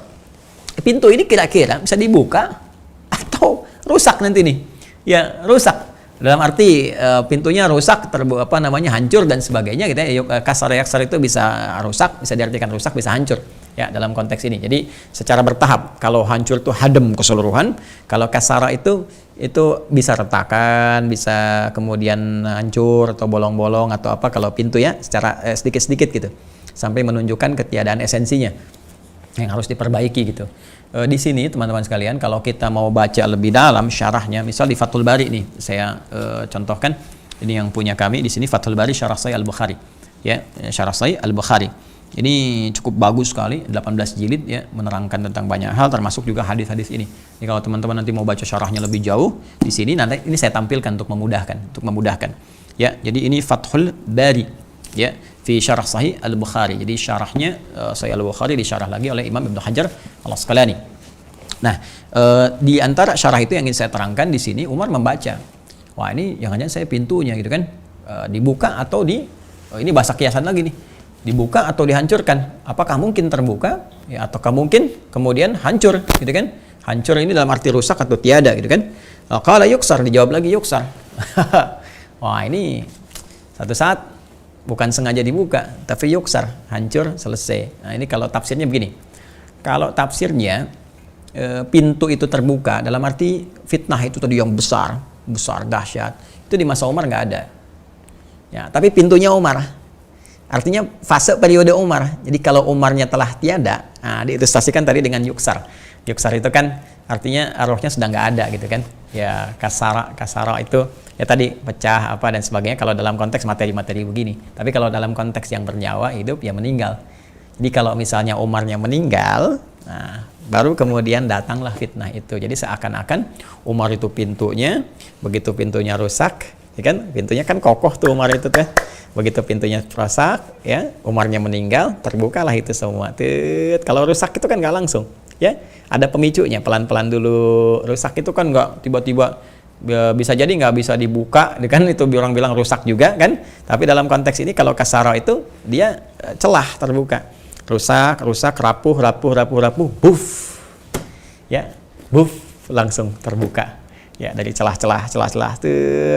Pintu ini kira-kira bisa dibuka atau rusak nanti nih, ya rusak dalam arti pintunya rusak, hancur dan sebagainya gitu ya. Kasar yaksar itu bisa rusak, bisa diartikan rusak, bisa hancur. Ya, dalam konteks ini. Jadi secara bertahap. Kalau hancur itu hadam keseluruhan, kalau kasara itu bisa retakan, bisa kemudian hancur atau bolong-bolong atau apa kalau pintu ya, secara sedikit-sedikit gitu. Sampai menunjukkan ketiadaan esensinya yang harus diperbaiki gitu. Di sini teman-teman sekalian, kalau kita mau baca lebih dalam syarahnya, misal di Fathul Bari nih, saya contohkan ini yang punya kami di sini, Fathul Bari Syarah Sahih Al-Bukhari. Ya, Syarah Sahih Al-Bukhari. Ini cukup bagus sekali, 18 jilid ya, menerangkan tentang banyak hal termasuk juga hadis-hadis ini. Jadi kalau teman-teman nanti mau baca syarahnya lebih jauh di sini, nanti ini saya tampilkan untuk memudahkan. Ya, jadi ini Fathul Bari ya, fi Syarah Sahih Al-Bukhari. Jadi syarahnya Sahih Al-Bukhari disyarah lagi oleh Imam Ibnu Hajar Al-Asqalani. Nah, di antara syarah itu yang ingin saya terangkan di sini, Umar membaca. Wah, ini jangan-jangan saya pintunya gitu kan, dibuka atau ini bahasa kiasan lagi nih. Dibuka atau dihancurkan, apakah mungkin terbuka ya, ataukah mungkin kemudian hancur gitu kan. Hancur ini dalam arti rusak atau tiada gitu kan. Qala yuksar, dijawab lagi yuksar. Wah, ini satu saat bukan sengaja dibuka tapi yuksar, hancur, selesai. Nah, ini kalau tafsirnya begini. Kalau tafsirnya pintu itu terbuka dalam arti fitnah itu tadi yang besar dahsyat, itu di masa Umar nggak ada ya, tapi pintunya Umar. Artinya fase periode Umar. Jadi kalau Umarnya telah tiada, nah diilustrasikan tadi dengan yuksar. Yuksar itu kan artinya rohnya sudah nggak ada gitu kan. Ya kasara itu ya tadi pecah apa dan sebagainya kalau dalam konteks materi-materi begini. Tapi kalau dalam konteks yang bernyawa hidup ya meninggal. Jadi kalau misalnya Umarnya meninggal, nah baru kemudian datanglah fitnah itu. Jadi seakan-akan Umar itu pintunya, begitu pintunya rusak, ya kan? Pintunya kan kokoh tuh Umar itu teh. Begitu pintunya rusak, ya Umarnya meninggal, terbukalah itu semua. Kalau rusak itu kan nggak langsung, ya ada pemicunya, pelan-pelan dulu. Rusak itu kan nggak tiba-tiba, bisa jadi nggak bisa dibuka, kan itu orang bilang rusak juga kan. Tapi dalam konteks ini kalau kasara itu dia celah terbuka, rusak, rapuh, buff, ya buff langsung terbuka, ya dari celah-celah,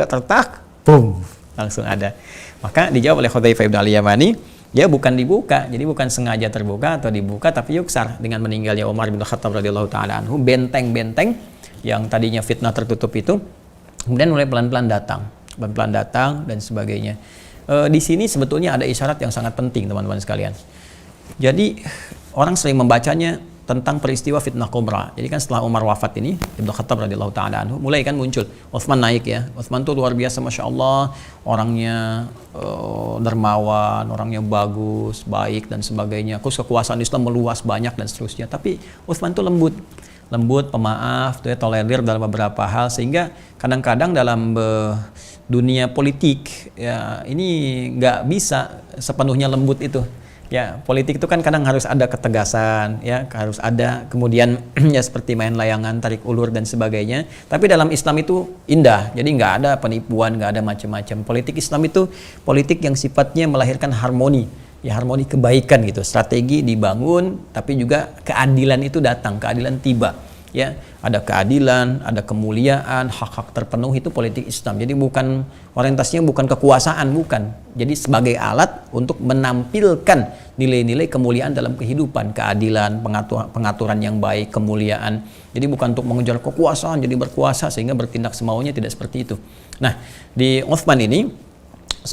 tertak, boom, langsung ada. Maka dijawab oleh Hudzaifah bin Al-Yamani, ya bukan dibuka, jadi bukan sengaja terbuka atau dibuka, tapi yuksar. Dengan meninggalnya Umar bin Khattab radhiyallahu taala anhu, benteng-benteng yang tadinya fitnah tertutup itu kemudian mulai pelan-pelan datang dan sebagainya. Di sini sebetulnya ada isyarat yang sangat penting teman-teman sekalian. Jadi orang sering membacanya tentang peristiwa fitnah kubra. Jadi kan setelah Umar wafat ini, Ibnu Khattab radhiyallahu taala anhu, mulai kan muncul Utsman naik ya. Utsman tuh luar biasa, masya Allah, orangnya dermawan, orangnya bagus, baik dan sebagainya. Terus kekuasaan Islam meluas banyak dan seterusnya. Tapi Utsman tuh lembut, pemaaf, tuh ya, tolerir dalam beberapa hal, sehingga kadang-kadang dalam dunia politik ya ini nggak bisa sepenuhnya lembut itu. Ya, politik itu kan kadang harus ada ketegasan, ya, harus ada kemudian ya seperti main layangan, tarik ulur dan sebagainya. Tapi dalam Islam itu indah, jadi nggak ada penipuan, nggak ada macam-macam. Politik Islam itu politik yang sifatnya melahirkan harmoni, ya harmoni kebaikan gitu. Strategi dibangun, tapi juga keadilan itu datang, keadilan tiba. Ya, ada keadilan, ada kemuliaan, hak-hak terpenuhi, itu politik Islam. Jadi bukan orientasinya bukan kekuasaan, bukan. Jadi sebagai alat untuk menampilkan nilai-nilai kemuliaan dalam kehidupan, keadilan, pengaturan yang baik, kemuliaan. Jadi bukan untuk mengejar kekuasaan, jadi berkuasa sehingga bertindak semaunya, tidak seperti itu. Nah, di Utsman ini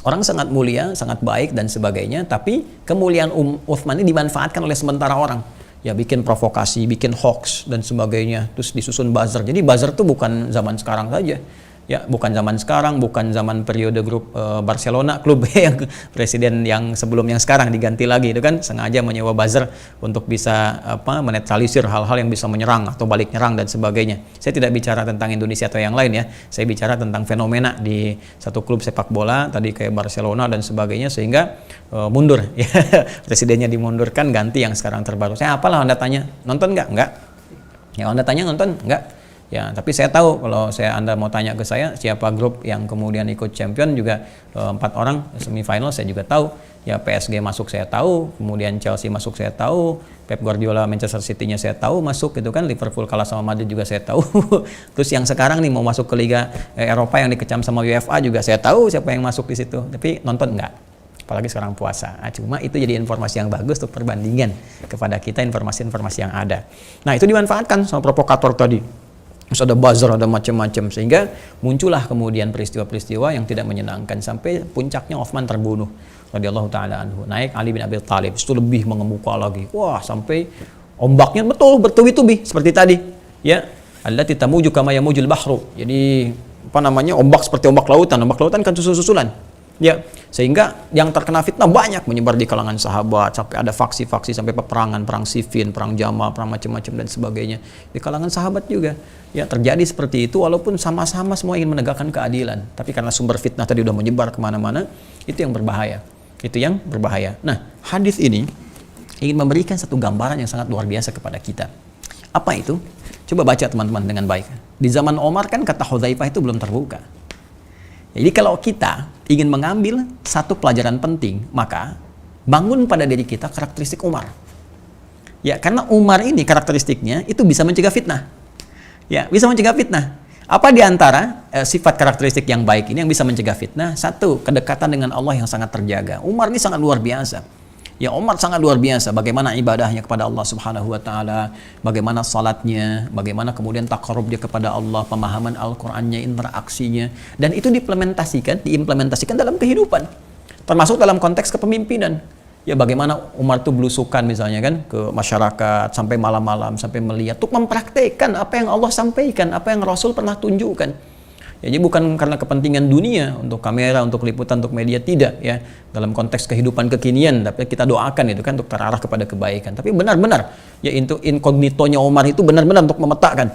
orang sangat mulia, sangat baik dan sebagainya, tapi kemuliaan Utsman ini dimanfaatkan oleh sementara orang. Ya bikin provokasi, bikin hoax dan sebagainya, terus disusun buzzer. Jadi buzzer itu bukan zaman sekarang saja, ya bukan zaman sekarang, bukan zaman periode grup Barcelona, klub yang presiden yang sebelum yang sekarang diganti lagi, itu kan sengaja menyewa buzzer untuk bisa menetralisir hal-hal yang bisa menyerang atau balik nyerang dan sebagainya. Saya tidak bicara tentang Indonesia atau yang lain ya, saya bicara tentang fenomena di satu klub sepak bola tadi kayak Barcelona dan sebagainya, sehingga mundur ya, presidennya dimundurkan, ganti yang sekarang terbaru. Saya apalah, Anda tanya nonton nggak ya, Anda tanya nonton nggak ya, tapi saya tahu kalau Anda mau tanya ke saya siapa grup yang kemudian ikut champion juga 4 orang semifinal, saya juga tahu ya. PSG masuk saya tahu, kemudian Chelsea masuk saya tahu, Pep Guardiola Manchester City-nya saya tahu masuk gitu kan, Liverpool kalah sama Madrid juga saya tahu. Terus yang sekarang nih mau masuk ke Liga Eropa yang dikecam sama UEFA juga saya tahu siapa yang masuk di situ, tapi nonton enggak. apalagi sekarang puasa. Cuma itu jadi informasi yang bagus untuk perbandingan kepada kita informasi-informasi yang ada. Nah, itu dimanfaatkan sama provokator tadi. Terus ada buzzer, ada macam-macam, sehingga muncullah kemudian peristiwa-peristiwa yang tidak menyenangkan sampai puncaknya Utsman terbunuh radhiyallahu taala anhu. Naik Ali bin Abi Thalib, itu lebih mengemuka lagi. Wah, sampai ombaknya betul bertubi-tubi seperti tadi. Ya, allati tamuju kama yamujul bahru. Jadi ombak seperti ombak lautan kan susul-susulan. Ya, sehingga yang terkena fitnah banyak menyebar di kalangan sahabat, sampai ada faksi-faksi, sampai peperangan, perang Siffin, perang Jamal, perang macam-macam dan sebagainya di kalangan sahabat juga. Ya, terjadi seperti itu walaupun sama-sama semua ingin menegakkan keadilan, tapi karena sumber fitnah tadi udah menyebar kemana-mana, itu yang berbahaya. Nah, hadis ini ingin memberikan satu gambaran yang sangat luar biasa kepada kita. Apa itu? Coba baca teman-teman dengan baik. Di zaman Omar kan kata Hudzaifah itu belum terbuka. Jadi kalau kita ingin mengambil satu pelajaran penting, maka bangun pada diri kita karakteristik Umar. Ya, karena Umar ini karakteristiknya itu bisa mencegah fitnah. Ya, bisa mencegah fitnah. Apa di antara sifat karakteristik yang baik ini yang bisa mencegah fitnah? Satu, kedekatan dengan Allah yang sangat terjaga. Umar ini sangat luar biasa. Ya, Umar sangat luar biasa bagaimana ibadahnya kepada Allah Subhanahu wa taala, bagaimana salatnya, bagaimana kemudian taqarrub dia kepada Allah, pemahaman Al-Qur'annya, interaksinya, dan itu diimplementasikan dalam kehidupan. Termasuk dalam konteks kepemimpinan. Ya, bagaimana Umar itu belusukan misalnya kan ke masyarakat sampai malam-malam sampai melihat untuk mempraktekkan apa yang Allah sampaikan, apa yang Rasul pernah tunjukkan. Ya, jadi bukan karena kepentingan dunia, untuk kamera, untuk liputan, untuk media, tidak ya. Dalam konteks kehidupan kekinian, tapi kita doakan itu kan untuk terarah kepada kebaikan. Tapi benar-benar ya itu inkognitonya Umar itu benar-benar untuk memetakan.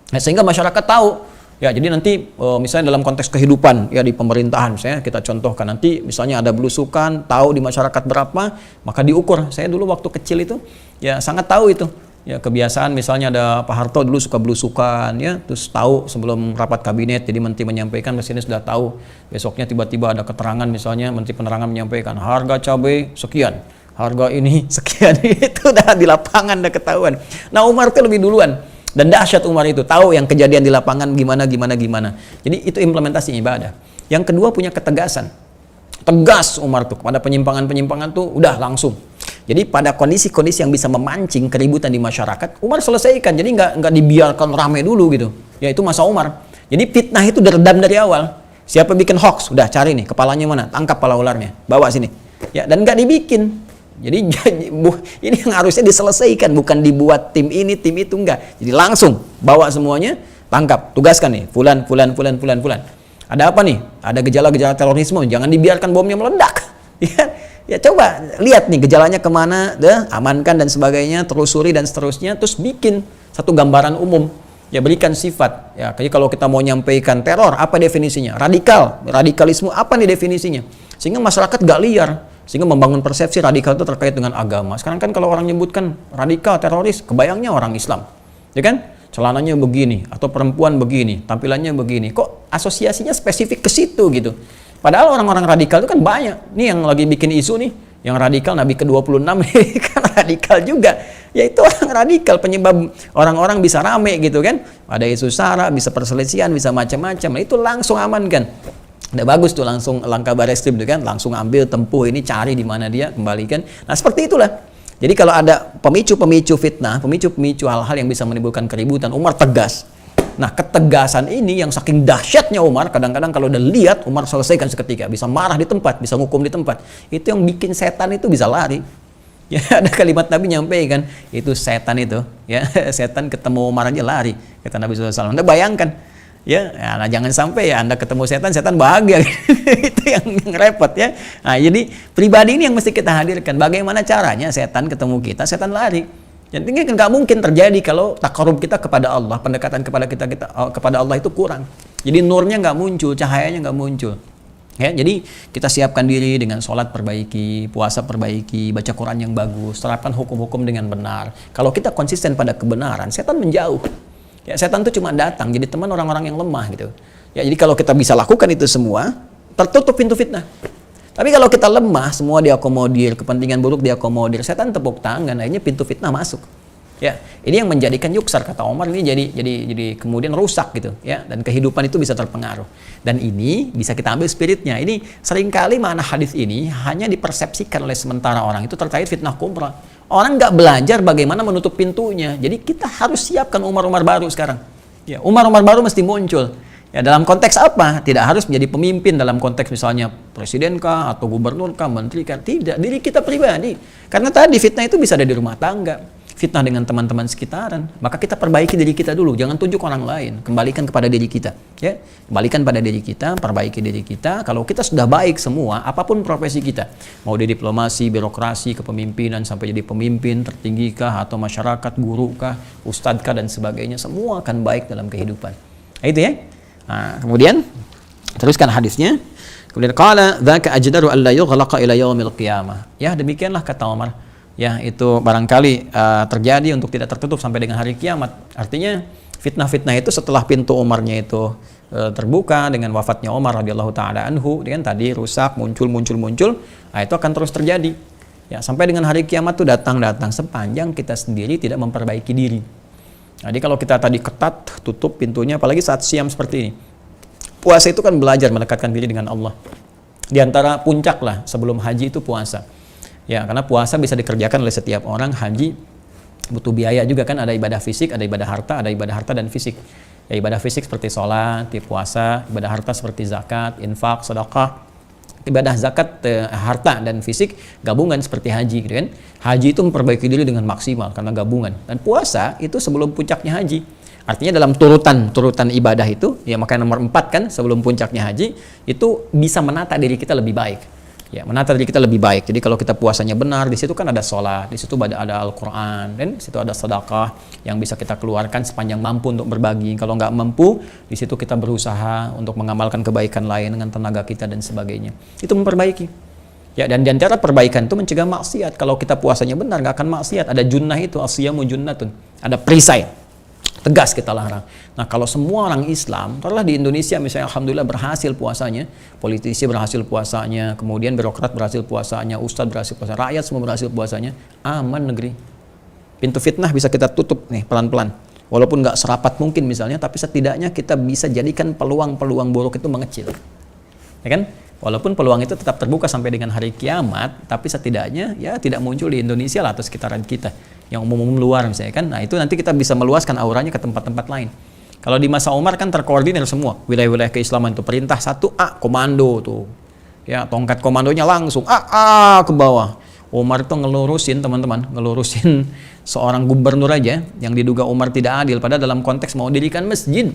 Ya, sehingga masyarakat tahu. Ya, jadi nanti misalnya dalam konteks kehidupan ya di pemerintahan, misalnya kita contohkan nanti misalnya ada belusukan, tahu di masyarakat berapa, maka diukur. Saya dulu waktu kecil itu ya sangat tahu itu. Ya, kebiasaan misalnya ada Pak Harto dulu suka belusukan ya, terus tahu sebelum rapat kabinet, jadi menteri menyampaikan, presiden sudah tahu. Besoknya tiba-tiba ada keterangan misalnya menteri penerangan menyampaikan harga cabai sekian, harga ini sekian. Itu udah di lapangan udah ketahuan. Nah, Umar itu lebih duluan, dan dahsyat Umar itu tahu yang kejadian di lapangan gimana. Jadi itu implementasi ibadah. Yang kedua, punya ketegasan. Tegas Umar tuh kepada penyimpangan tuh udah langsung. Jadi pada kondisi-kondisi yang bisa memancing keributan di masyarakat, Umar selesaikan. Jadi nggak dibiarkan rame dulu gitu. Ya, itu masa Umar. Jadi fitnah itu diredam dari awal. Siapa bikin hoax, udah cari nih kepalanya mana, tangkap kepala ularnya, bawa sini. Ya, dan nggak dibikin. Jadi ini yang harusnya diselesaikan, bukan dibuat tim ini, tim itu, enggak. Jadi langsung bawa semuanya, tangkap, tugaskan nih, fulan. Ada apa nih? Ada gejala-gejala terorisme, jangan dibiarkan bomnya meledak. Ya, coba lihat nih gejalanya kemana, amankan dan sebagainya, telusuri dan seterusnya, terus bikin satu gambaran umum. Ya, berikan sifat. Ya, jadi kalau kita mau nyampaikan teror, apa definisinya? Radikalisme, apa nih definisinya? Sehingga masyarakat gak liar, sehingga membangun persepsi radikal itu terkait dengan agama. Sekarang kan kalau orang nyebutkan radikal, teroris, kebayangnya orang Islam, ya kan? Celananya begini, atau perempuan begini, tampilannya begini. Kok asosiasinya spesifik ke situ gitu? Padahal orang-orang radikal itu kan banyak. Nih yang lagi bikin isu nih, yang radikal Nabi ke-26 kan radikal juga. Ya, itu orang radikal, penyebab orang-orang bisa rame gitu kan. Ada isu sara, bisa perselisihan, bisa macam-macam. Itu langsung amankan. Udah bagus tuh, langsung langkah Bareskrim tuh kan, langsung ambil tempuh ini, cari di mana dia, kembalikan. Nah, seperti itulah. Jadi kalau ada pemicu-pemicu fitnah, pemicu-pemicu hal-hal yang bisa menimbulkan keributan, Umar tegas. Nah, ketegasan ini yang saking dahsyatnya Umar, kadang-kadang kalau udah lihat, Umar selesaikan seketika, bisa marah di tempat, bisa hukum di tempat. Itu yang bikin setan itu bisa lari. Ya, ada kalimat Nabi nyampaikan, itu setan itu, ya, setan ketemu Umar aja lari, kata Nabi SAW. Anda bayangkan, ya, nah, jangan sampai ya Anda ketemu setan bahagia. Itu yang repot ya. Nah, jadi pribadi ini yang mesti kita hadirkan. Bagaimana caranya setan ketemu kita, setan lari. Yang tinggi kan nggak mungkin terjadi kalau takarub kita kepada Allah, pendekatan kepada kita kepada Allah itu kurang. Jadi nurnya nggak muncul, cahayanya nggak muncul. Ya, jadi kita siapkan diri dengan sholat perbaiki, puasa perbaiki, baca Quran yang bagus, terapkan hukum-hukum dengan benar. Kalau kita konsisten pada kebenaran, setan menjauh. Ya, setan itu cuma datang jadi teman orang-orang yang lemah gitu. Ya, jadi kalau kita bisa lakukan itu semua, tertutup pintu fitnah. Tapi kalau kita lemah, semua diakomodir, kepentingan buruk diakomodir, setan tepuk tangan, akhirnya pintu fitnah masuk. Ya, ini yang menjadikan yuksar, kata Umar, ini jadi kemudian rusak gitu ya, dan kehidupan itu bisa terpengaruh. Dan ini bisa kita ambil spiritnya. Ini seringkali mana hadis ini hanya dipersepsikan oleh sementara orang itu terkait fitnah kubra. Orang nggak belajar bagaimana menutup pintunya. Jadi kita harus siapkan Umar-Umar baru sekarang. Ya, Umar-Umar baru mesti muncul. Ya, dalam konteks apa? Tidak harus menjadi pemimpin dalam konteks misalnya presiden kah atau gubernur kah, menteri kah. Tidak, diri kita pribadi. Karena tadi fitnah itu bisa ada di rumah tangga, fitnah dengan teman-teman sekitaran. Maka kita perbaiki diri kita dulu, jangan tunjuk orang lain. Kembalikan kepada diri kita, ya. Kembalikan pada diri kita, perbaiki diri kita. Kalau kita sudah baik semua, apapun profesi kita, mau di diplomasi, birokrasi, kepemimpinan, sampai jadi pemimpin tertinggi kah, atau masyarakat, guru kah, ustadz kah, dan sebagainya, semua akan baik dalam kehidupan. Nah, itu ya. Nah, kemudian teruskan hadisnya. Kemudian qala dzaka ajdaru alla yughlaqa ila yaumil qiyamah. Ya, demikianlah kata Umar. Ya, itu barangkali terjadi untuk tidak tertutup sampai dengan hari kiamat. Artinya fitnah-fitnah itu setelah pintu Umarnya itu terbuka dengan wafatnya Umar radhiyallahu taala anhu, dengan tadi rusak, muncul, nah itu akan terus terjadi. Ya, sampai dengan hari kiamat itu datang sepanjang kita sendiri tidak memperbaiki diri. Jadi kalau kita tadi ketat, tutup pintunya, apalagi saat siam seperti ini. Puasa itu kan belajar mendekatkan diri dengan Allah. Di antara puncak lah sebelum haji itu puasa. Ya, karena puasa bisa dikerjakan oleh setiap orang. Haji butuh biaya juga kan, ada ibadah fisik, ada ibadah harta dan fisik. Ya, ibadah fisik seperti sholat, puasa, ibadah harta seperti zakat, infak, sedekah. Ibadah zakat, harta dan fisik gabungan seperti haji gitu kan. Haji itu memperbaiki diri dengan maksimal karena gabungan. Dan puasa itu sebelum puncaknya haji. Artinya dalam turutan ibadah itu, ya makanya nomor 4 kan sebelum puncaknya haji, itu bisa menata diri kita lebih baik. Ya, menata diri kita lebih baik. Jadi kalau kita puasanya benar, di situ kan ada sholat, di situ ada Al-Quran, dan di situ ada sedekah yang bisa kita keluarkan sepanjang mampu untuk berbagi. Kalau nggak mampu, di situ kita berusaha untuk mengamalkan kebaikan lain dengan tenaga kita dan sebagainya. Itu memperbaiki. Ya, dan di antara perbaikan itu mencegah maksiat. Kalau kita puasanya benar, nggak akan maksiat. Ada junnah itu, asyamu junnatun. Ada perisai. Tegas kita larang. Nah, kalau semua orang Islam, taruhlah di Indonesia misalnya alhamdulillah berhasil puasanya, politisi berhasil puasanya, kemudian birokrat berhasil puasanya, ustadz berhasil puasanya, rakyat semua berhasil puasanya, aman negeri. Pintu fitnah bisa kita tutup nih pelan-pelan. Walaupun nggak serapat mungkin misalnya, tapi setidaknya kita bisa jadikan peluang-peluang buruk itu mengecil. Ya kan? Walaupun peluang itu tetap terbuka sampai dengan hari kiamat, tapi setidaknya ya tidak muncul di Indonesia lah atau sekitaran kita. Yang umum-umum luar misalnya kan. Nah, itu nanti kita bisa meluaskan auranya ke tempat-tempat lain. Kalau di masa Umar kan terkoordinir semua wilayah-wilayah keislaman itu. Perintah 1A, komando tuh. Ya, tongkat komandonya langsung ke bawah. Umar itu ngelurusin teman-teman, ngelurusin seorang gubernur aja yang diduga Umar tidak adil, padahal dalam konteks mau dirikan masjid.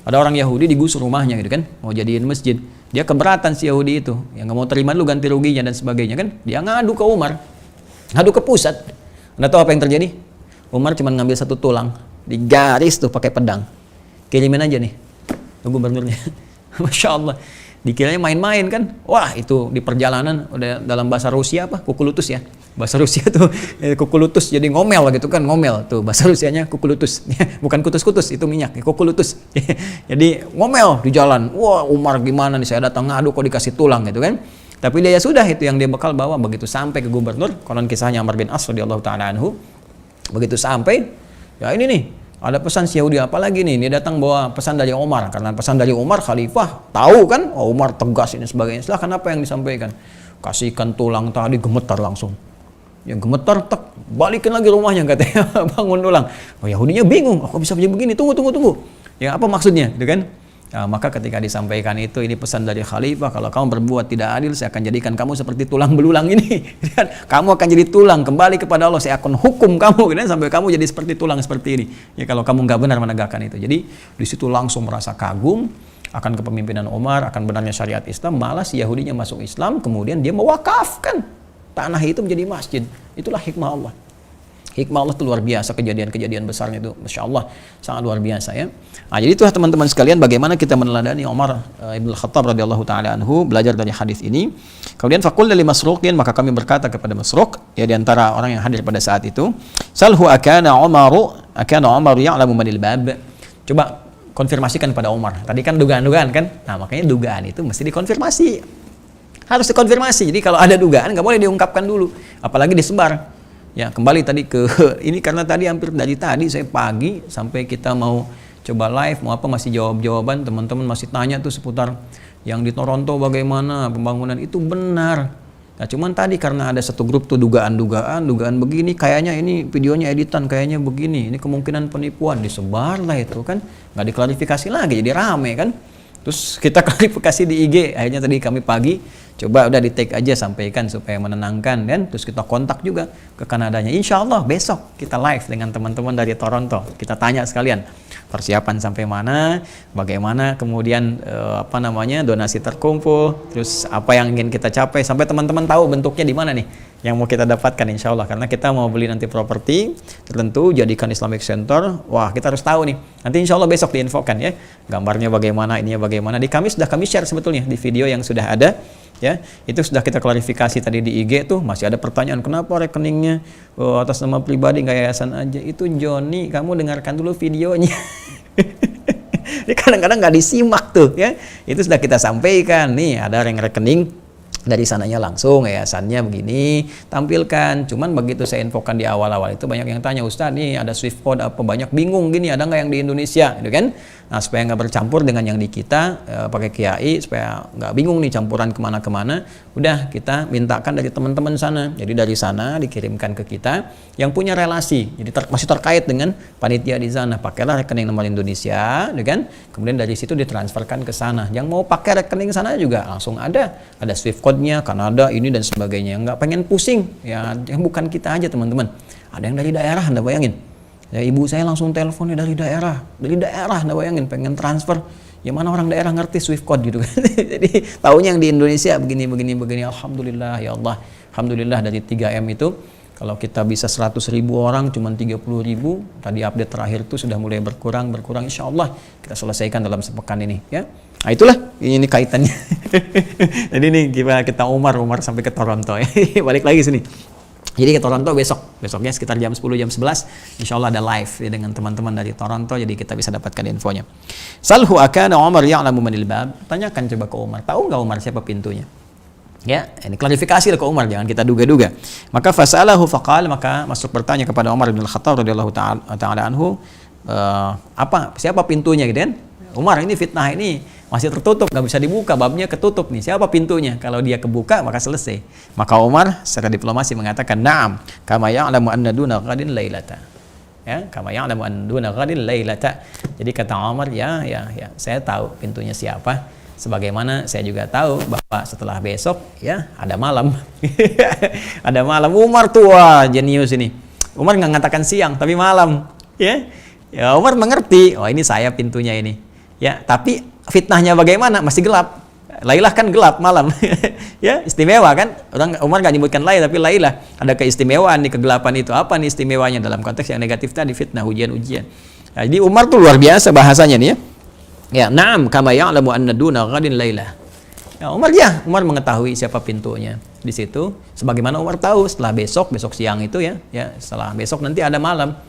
Ada orang Yahudi digusur rumahnya gitu kan, mau jadiin masjid. Dia keberatan si Yahudi itu, yang nggak mau terima dulu ganti ruginya dan sebagainya kan. Dia ngadu ke Umar, ngadu ke pusat. Anda tahu apa yang terjadi? Umar cuma ngambil satu tulang, digaris tuh pakai pedang. Kirimin aja nih, gubernurnya. Masya Allah. Dikiranya main-main kan. Wah, itu di perjalanan udah dalam bahasa Rusia apa? Kukulutus ya. Bahasa Rusia tuh kukulutus, jadi ngomel gitu kan, ngomel. Tuh bahasa Rusianya kukulutus. Bukan kutus-kutus, itu minyak, kukulutus. Jadi ngomel di jalan. Wah, Umar gimana nih, saya datang ngadu kok dikasih tulang gitu kan. Tapi dia ya sudah, itu yang dia bekal bawa. Begitu sampai ke gubernur, konon kisahnya Amr bin As radhiyallahu taala anhu. Begitu sampai, ya ini nih, ada pesan si Yahudi apa lagi nih? Dia datang bawa pesan dari Umar. Karena pesan dari Umar, khalifah tahu kan? Oh, Umar tegas ini sebagainya. Silahkan, apa yang disampaikan? Kasihkan tulang tadi, gemetar langsung. Yang gemetar, tak balikin lagi rumahnya katanya. Bangun tulang. Oh, Yahudinya bingung. Kok bisa begini? Tunggu. Ya, apa maksudnya? Gitu kan? Nah, maka ketika disampaikan itu, ini pesan dari khalifah, kalau kamu berbuat tidak adil, saya akan jadikan kamu seperti tulang belulang ini. Kamu akan jadi tulang, kembali kepada Allah, saya akan hukum kamu sampai kamu jadi seperti tulang seperti ini. Ya, kalau kamu nggak benar menegakkan itu. Jadi di situ langsung merasa kagum akan kepemimpinan Umar, akan benarnya syariat Islam. Malah si Yahudinya masuk Islam, kemudian dia mewakafkan tanah itu menjadi masjid. Itulah hikmah Allah. Hikmah Allah itu luar biasa, kejadian-kejadian besarnya itu, Masya Allah, sangat luar biasa ya. Nah, jadi itulah teman-teman sekalian bagaimana kita meneladani Umar ibn Khattab radhiyallahu taala anhu, belajar dari hadis ini. Kemudian faqulna li Masruqin, maka kami berkata kepada Masruq, ya di antara orang yang hadir pada saat itu, salhu akana Umaru ya'lamu manil bab. Coba konfirmasikan pada Umar. Tadi kan dugaan-dugaan kan? Nah, makanya dugaan itu mesti dikonfirmasi. Harus dikonfirmasi. Jadi kalau ada dugaan nggak boleh diungkapkan dulu, apalagi disebar. Ya, kembali tadi ke ini karena tadi hampir dari tadi saya pagi sampai kita mau coba live mau apa masih jawab-jawaban teman-teman masih tanya tuh seputar yang di Toronto bagaimana pembangunan itu benar. Nah, cuman tadi karena ada satu grup tuh dugaan begini, kayaknya ini videonya editan, kayaknya begini, ini kemungkinan penipuan, disebar lah itu kan, nggak diklarifikasi lagi jadi rame kan. Terus kita klarifikasi di IG, akhirnya tadi kami pagi coba udah di take aja sampaikan supaya menenangkan dan terus kita kontak juga ke Kanadanya. Insya Allah besok kita live dengan teman-teman dari Toronto. Kita tanya sekalian persiapan sampai mana, bagaimana kemudian donasi terkumpul, terus apa yang ingin kita capai sampai teman-teman tahu bentuknya di mana nih yang mau kita dapatkan insya Allah, karena kita mau beli nanti properti tertentu jadikan Islamic Center. Wah, kita harus tahu nih nanti insya Allah besok diinfokan ya gambarnya bagaimana, ininya bagaimana. Di kami sudah kami share sebetulnya di video yang sudah ada ya, itu sudah kita klarifikasi tadi di IG tuh. Masih ada pertanyaan kenapa rekeningnya atas nama pribadi nggak yayasan aja. Itu Joni, kamu dengarkan dulu videonya. Ini kadang-kadang nggak disimak tuh ya, itu sudah kita sampaikan nih, ada yang rekening dari sananya langsung yayasannya begini tampilkan. Cuman begitu saya infokan di awal-awal itu banyak yang tanya, Ustaz nih ada Swift code apa, banyak bingung gini, ada nggak yang di Indonesia gitu kan. Nah, supaya nggak bercampur dengan yang di kita pakai Kiai, supaya nggak bingung nih campuran kemana-kemana, udah kita mintakan dari teman-teman sana. Jadi dari sana dikirimkan ke kita yang punya relasi, jadi masih terkait dengan panitia di sana, pakailah rekening nomor Indonesia gitu kan. Kemudian dari situ ditransferkan ke sana. Yang mau pakai rekening sana juga langsung ada Swift code-nya, Kanada ini dan sebagainya. Nggak pengen pusing ya, yang bukan kita aja teman-teman. Ada yang dari daerah, Anda bayangin. Ya, ibu saya langsung teleponnya dari daerah, Anda bayangin pengen transfer. Ya mana orang daerah ngerti Swift code gitu kan. Jadi tahunya yang di Indonesia begini. Alhamdulillah ya Allah. Alhamdulillah dari 3M itu kalau kita bisa 100.000 orang cuman 30.000, tadi update terakhir itu sudah mulai berkurang insya Allah kita selesaikan dalam sepekan ini ya. Nah itulah ini kaitannya. Jadi ini gimana kita Umar sampai ke Toronto ya. Balik lagi sini. Jadi ke Toronto besoknya sekitar jam 10 jam 11 insya Allah ada live ya, dengan teman-teman dari Toronto, jadi kita bisa dapatkan infonya. Salhu akana Umar ya'lamu manil bab. Tanyakan coba ke Umar, tahu nggak Umar siapa pintunya? Ya, ini klarifikasi ke Umar, jangan kita duga-duga. Maka fasalahu faqal, maka masuk bertanya kepada Umar bin Al-Khattab radhiyallahu taala anhu, siapa pintunya gitu kan? Umar, ini fitnah ini masih tertutup, nggak bisa dibuka, babnya ketutup nih, siapa pintunya? Kalau dia kebuka maka selesai. Maka Umar secara diplomasi mengatakan, na'am, kama ya'lamu anna duna ghadin lailata. Ya, kama ya'lamu anna duna ghadin lailata. Jadi kata Umar, ya, saya tahu pintunya siapa. Sebagaimana saya juga tahu bahwa setelah besok ya ada malam. Ada malam. Umar tua jenius ini. Umar nggak mengatakan siang tapi malam. Ya Umar mengerti, oh ini saya pintunya ini. Ya, tapi fitnahnya bagaimana? Masih gelap. Lailah kan gelap malam. Ya, istimewa kan? Orang Umar nggak nyebutkan Lailah tapi Lailah. Ada keistimewaan di kegelapan itu. Apa nih istimewanya dalam konteks yang negatif tadi, fitnah, ujian-ujian. Nah, jadi Umar tuh luar biasa bahasanya nih ya. Ya, na'am kama ya'lamu anna duna ghadin lailah. Ya, Umar mengetahui siapa pintunya. Di situ sebagaimana Umar tahu setelah besok siang itu ya, setelah besok nanti ada malam.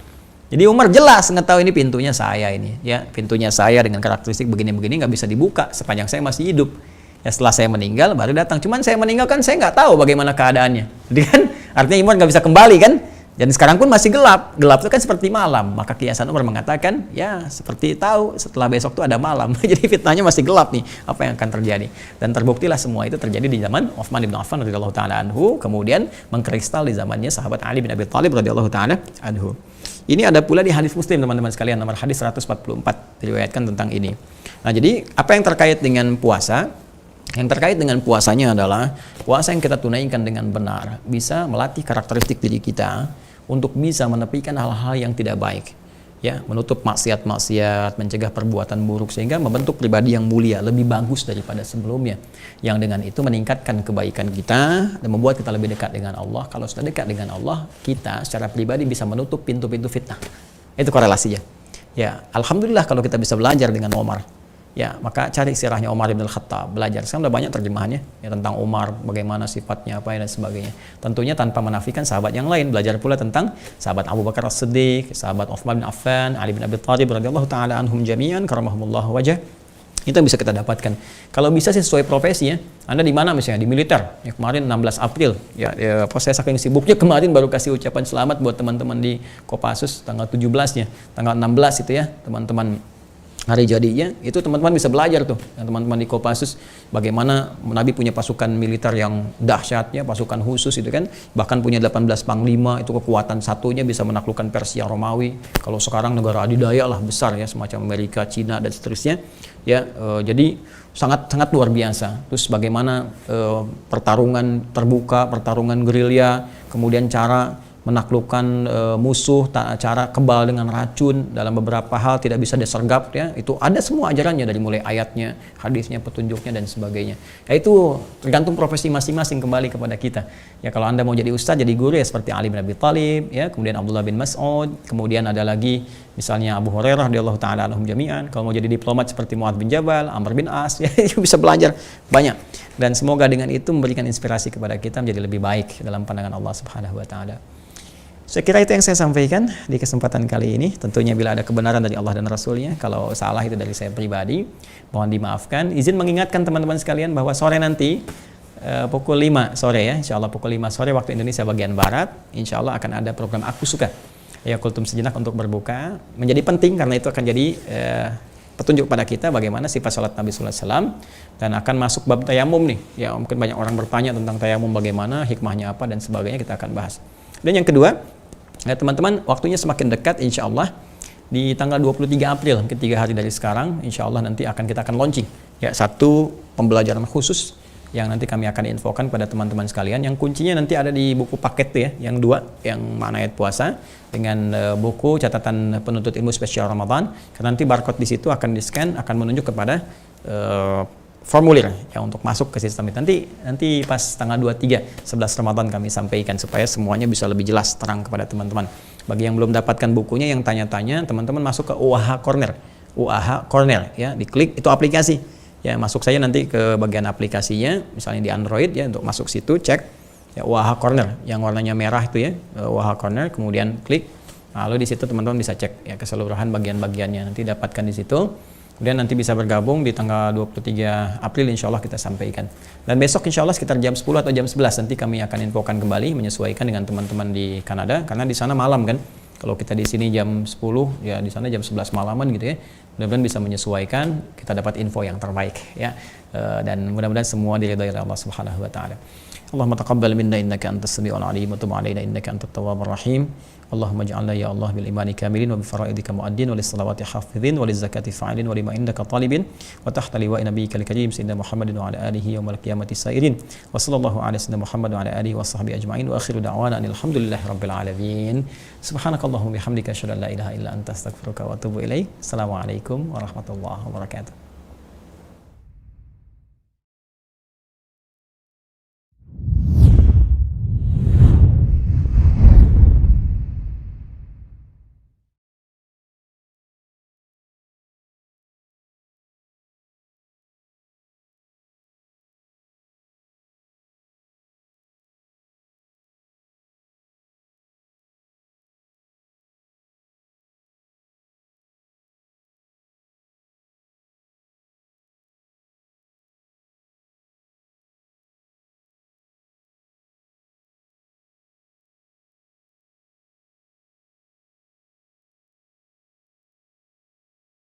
Jadi Umar jelas mengetahui ini pintunya saya ini, ya pintunya saya dengan karakteristik begini-begini nggak bisa dibuka sepanjang saya masih hidup. Ya setelah saya meninggal baru datang. Cuman saya meninggal kan saya nggak tahu bagaimana keadaannya. Jadi kan artinya Umar nggak bisa kembali kan. Dan sekarang pun masih gelap. Gelap itu kan seperti malam. Maka kiasan Umar mengatakan ya seperti tahu setelah besok itu ada malam. Jadi fitnahnya masih gelap nih. Apa yang akan terjadi? Dan terbuktilah semua itu terjadi di zaman Utsman bin Affan radhiyallahu taala anhu. Kemudian mengkristal di zamannya sahabat Ali bin Abi Thalib radhiyallahu taala anhu. Ini ada pula di hadis Muslim teman-teman sekalian, nomor hadis 144 diriwayatkan tentang ini. Nah, jadi apa yang terkait dengan puasa? Yang terkait dengan puasanya adalah puasa yang kita tunaikan dengan benar bisa melatih karakteristik diri kita untuk bisa menepikan hal-hal yang tidak baik. Ya, menutup maksiat-maksiat, mencegah perbuatan buruk sehingga membentuk pribadi yang mulia, lebih bagus daripada sebelumnya. Yang dengan itu meningkatkan kebaikan kita dan membuat kita lebih dekat dengan Allah. Kalau sudah dekat dengan Allah, kita secara pribadi bisa menutup pintu-pintu fitnah. Itu korelasinya. Ya, alhamdulillah kalau kita bisa belajar dengan Umar. Ya, maka cari sirahnya Umar bin Al-Khattab, belajar. Sekarang udah banyak terjemahannya ya tentang Umar, bagaimana sifatnya apa dan sebagainya. Tentunya tanpa menafikan sahabat yang lain. Belajar pula tentang sahabat Abu Bakar As-Siddiq, sahabat Utsman bin Affan, Ali bin Abi Thalib radhiyallahu taala anhum jami'an karamahumullah wajah. Itu yang bisa kita dapatkan. Kalau bisa sih sesuai profesi ya. Anda di mana misalnya? Di militer. Ya, kemarin 16 April. Saya saking sibuknya kemarin baru kasih ucapan selamat buat teman-teman di Kopassus tanggal 17-nya. Tanggal 16 itu ya, teman-teman hari jadinya, itu teman-teman bisa belajar tuh. Teman-teman di Kopassus bagaimana Nabi punya pasukan militer yang dahsyatnya, pasukan khusus itu kan, bahkan punya 18 panglima, itu kekuatan satunya bisa menaklukkan Persia Romawi. Kalau sekarang negara adidaya lah besar ya, semacam Amerika, Cina dan seterusnya. Ya, jadi sangat luar biasa. Terus bagaimana pertarungan terbuka, pertarungan gerilya, kemudian cara menaklukkan musuh, cara kebal dengan racun dalam beberapa hal tidak bisa disergap ya, itu ada semua ajarannya dari mulai ayatnya, hadisnya, petunjuknya dan sebagainya. Ya itu tergantung profesi masing-masing kembali kepada kita. Ya kalau Anda mau jadi ustaz, jadi guru ya seperti Ali bin Abi Thalib ya, kemudian Abdullah bin Mas'ud, kemudian ada lagi misalnya Abu Hurairah radhiyallahu taala anhum jami'an. Kalau mau jadi diplomat seperti Muadz bin Jabal, Amr bin As ya, bisa belajar banyak. Dan semoga dengan itu memberikan inspirasi kepada kita menjadi lebih baik dalam pandangan Allah Subhanahu wa taala. Saya kira itu yang saya sampaikan di kesempatan kali ini. Tentunya bila ada kebenaran dari Allah dan Rasulnya, kalau salah itu dari saya pribadi, mohon dimaafkan. Izin mengingatkan teman-teman sekalian bahwa sore nanti pukul 5 sore ya, insya Allah pukul 5 sore waktu Indonesia bagian Barat, insya Allah akan ada program Aku Suka. Ya, kultum sejenak untuk berbuka. Menjadi penting karena itu akan jadi petunjuk pada kita bagaimana sifat salat Nabi Sallallahu Alaihi Wasallam, dan akan masuk bab tayamum nih. Ya, mungkin banyak orang bertanya tentang tayamum bagaimana, hikmahnya apa dan sebagainya, kita akan bahas. Dan yang kedua, ya, teman-teman, waktunya semakin dekat, insya Allah di tanggal 23 April, ketiga hari dari sekarang, insya Allah nanti kita akan launching ya satu pembelajaran khusus yang nanti kami akan infokan pada teman-teman sekalian. Yang kuncinya nanti ada di buku paket tuh ya, yang 2, yang makna ayat puasa dengan buku catatan penuntut ilmu spesial Ramadan. Karena nanti barcode di situ akan di-scan, akan menunjuk kepada formulir ya untuk masuk ke sistem itu. Nanti pas tanggal 23 11 Ramadan kami sampaikan supaya semuanya bisa lebih jelas terang kepada teman-teman. Bagi yang belum dapatkan bukunya, yang tanya-tanya, teman-teman masuk ke UAH Corner ya, diklik, itu aplikasi ya, masuk saja nanti ke bagian aplikasinya, misalnya di Android ya, untuk masuk situ cek ya UAH Corner yang warnanya merah itu ya, UAH Corner, kemudian klik, lalu di situ teman-teman bisa cek ya keseluruhan bagian-bagiannya, nanti dapatkan di situ. Kemudian nanti bisa bergabung di tanggal 23 April, insya Allah kita sampaikan. Dan besok insya Allah sekitar jam 10 atau jam 11 nanti kami akan infokan kembali, menyesuaikan dengan teman-teman di Kanada, karena di sana malam kan. Kalau kita di sini jam 10, ya di sana jam 11 malaman gitu ya. Mudah-mudahan bisa menyesuaikan, kita dapat info yang terbaik ya. Dan mudah-mudahan semua diridhai oleh Allah Subhanahu wa taala. Allahumma taqabbal minna innaka antas samiul alim wa tub alaina innaka antat tawwabur rahim. Allahumma ja'alna ya Allah bil imani kamilin wa bi faraidika muaddin wa lis salawati hafidhin wa liz zakati fa'ilin wa lima indaka talibin wa tahta liwa'i nabiyyikal karim sayyidina Muhammadin wa ala alihi yaumil qiyamati sairin wa sallallahu ala sayyidina Muhammad wa ala alihi wa sahbihi ajma'in wa akhiru da'wana alhamdulillahi rabbil alamin. Subhanakallahumma bihamdika asyhadu an la ilaha illa anta astaghfiruka wa atubu ilaik. Assalamualaikum warahmatullahi wabarakatuh.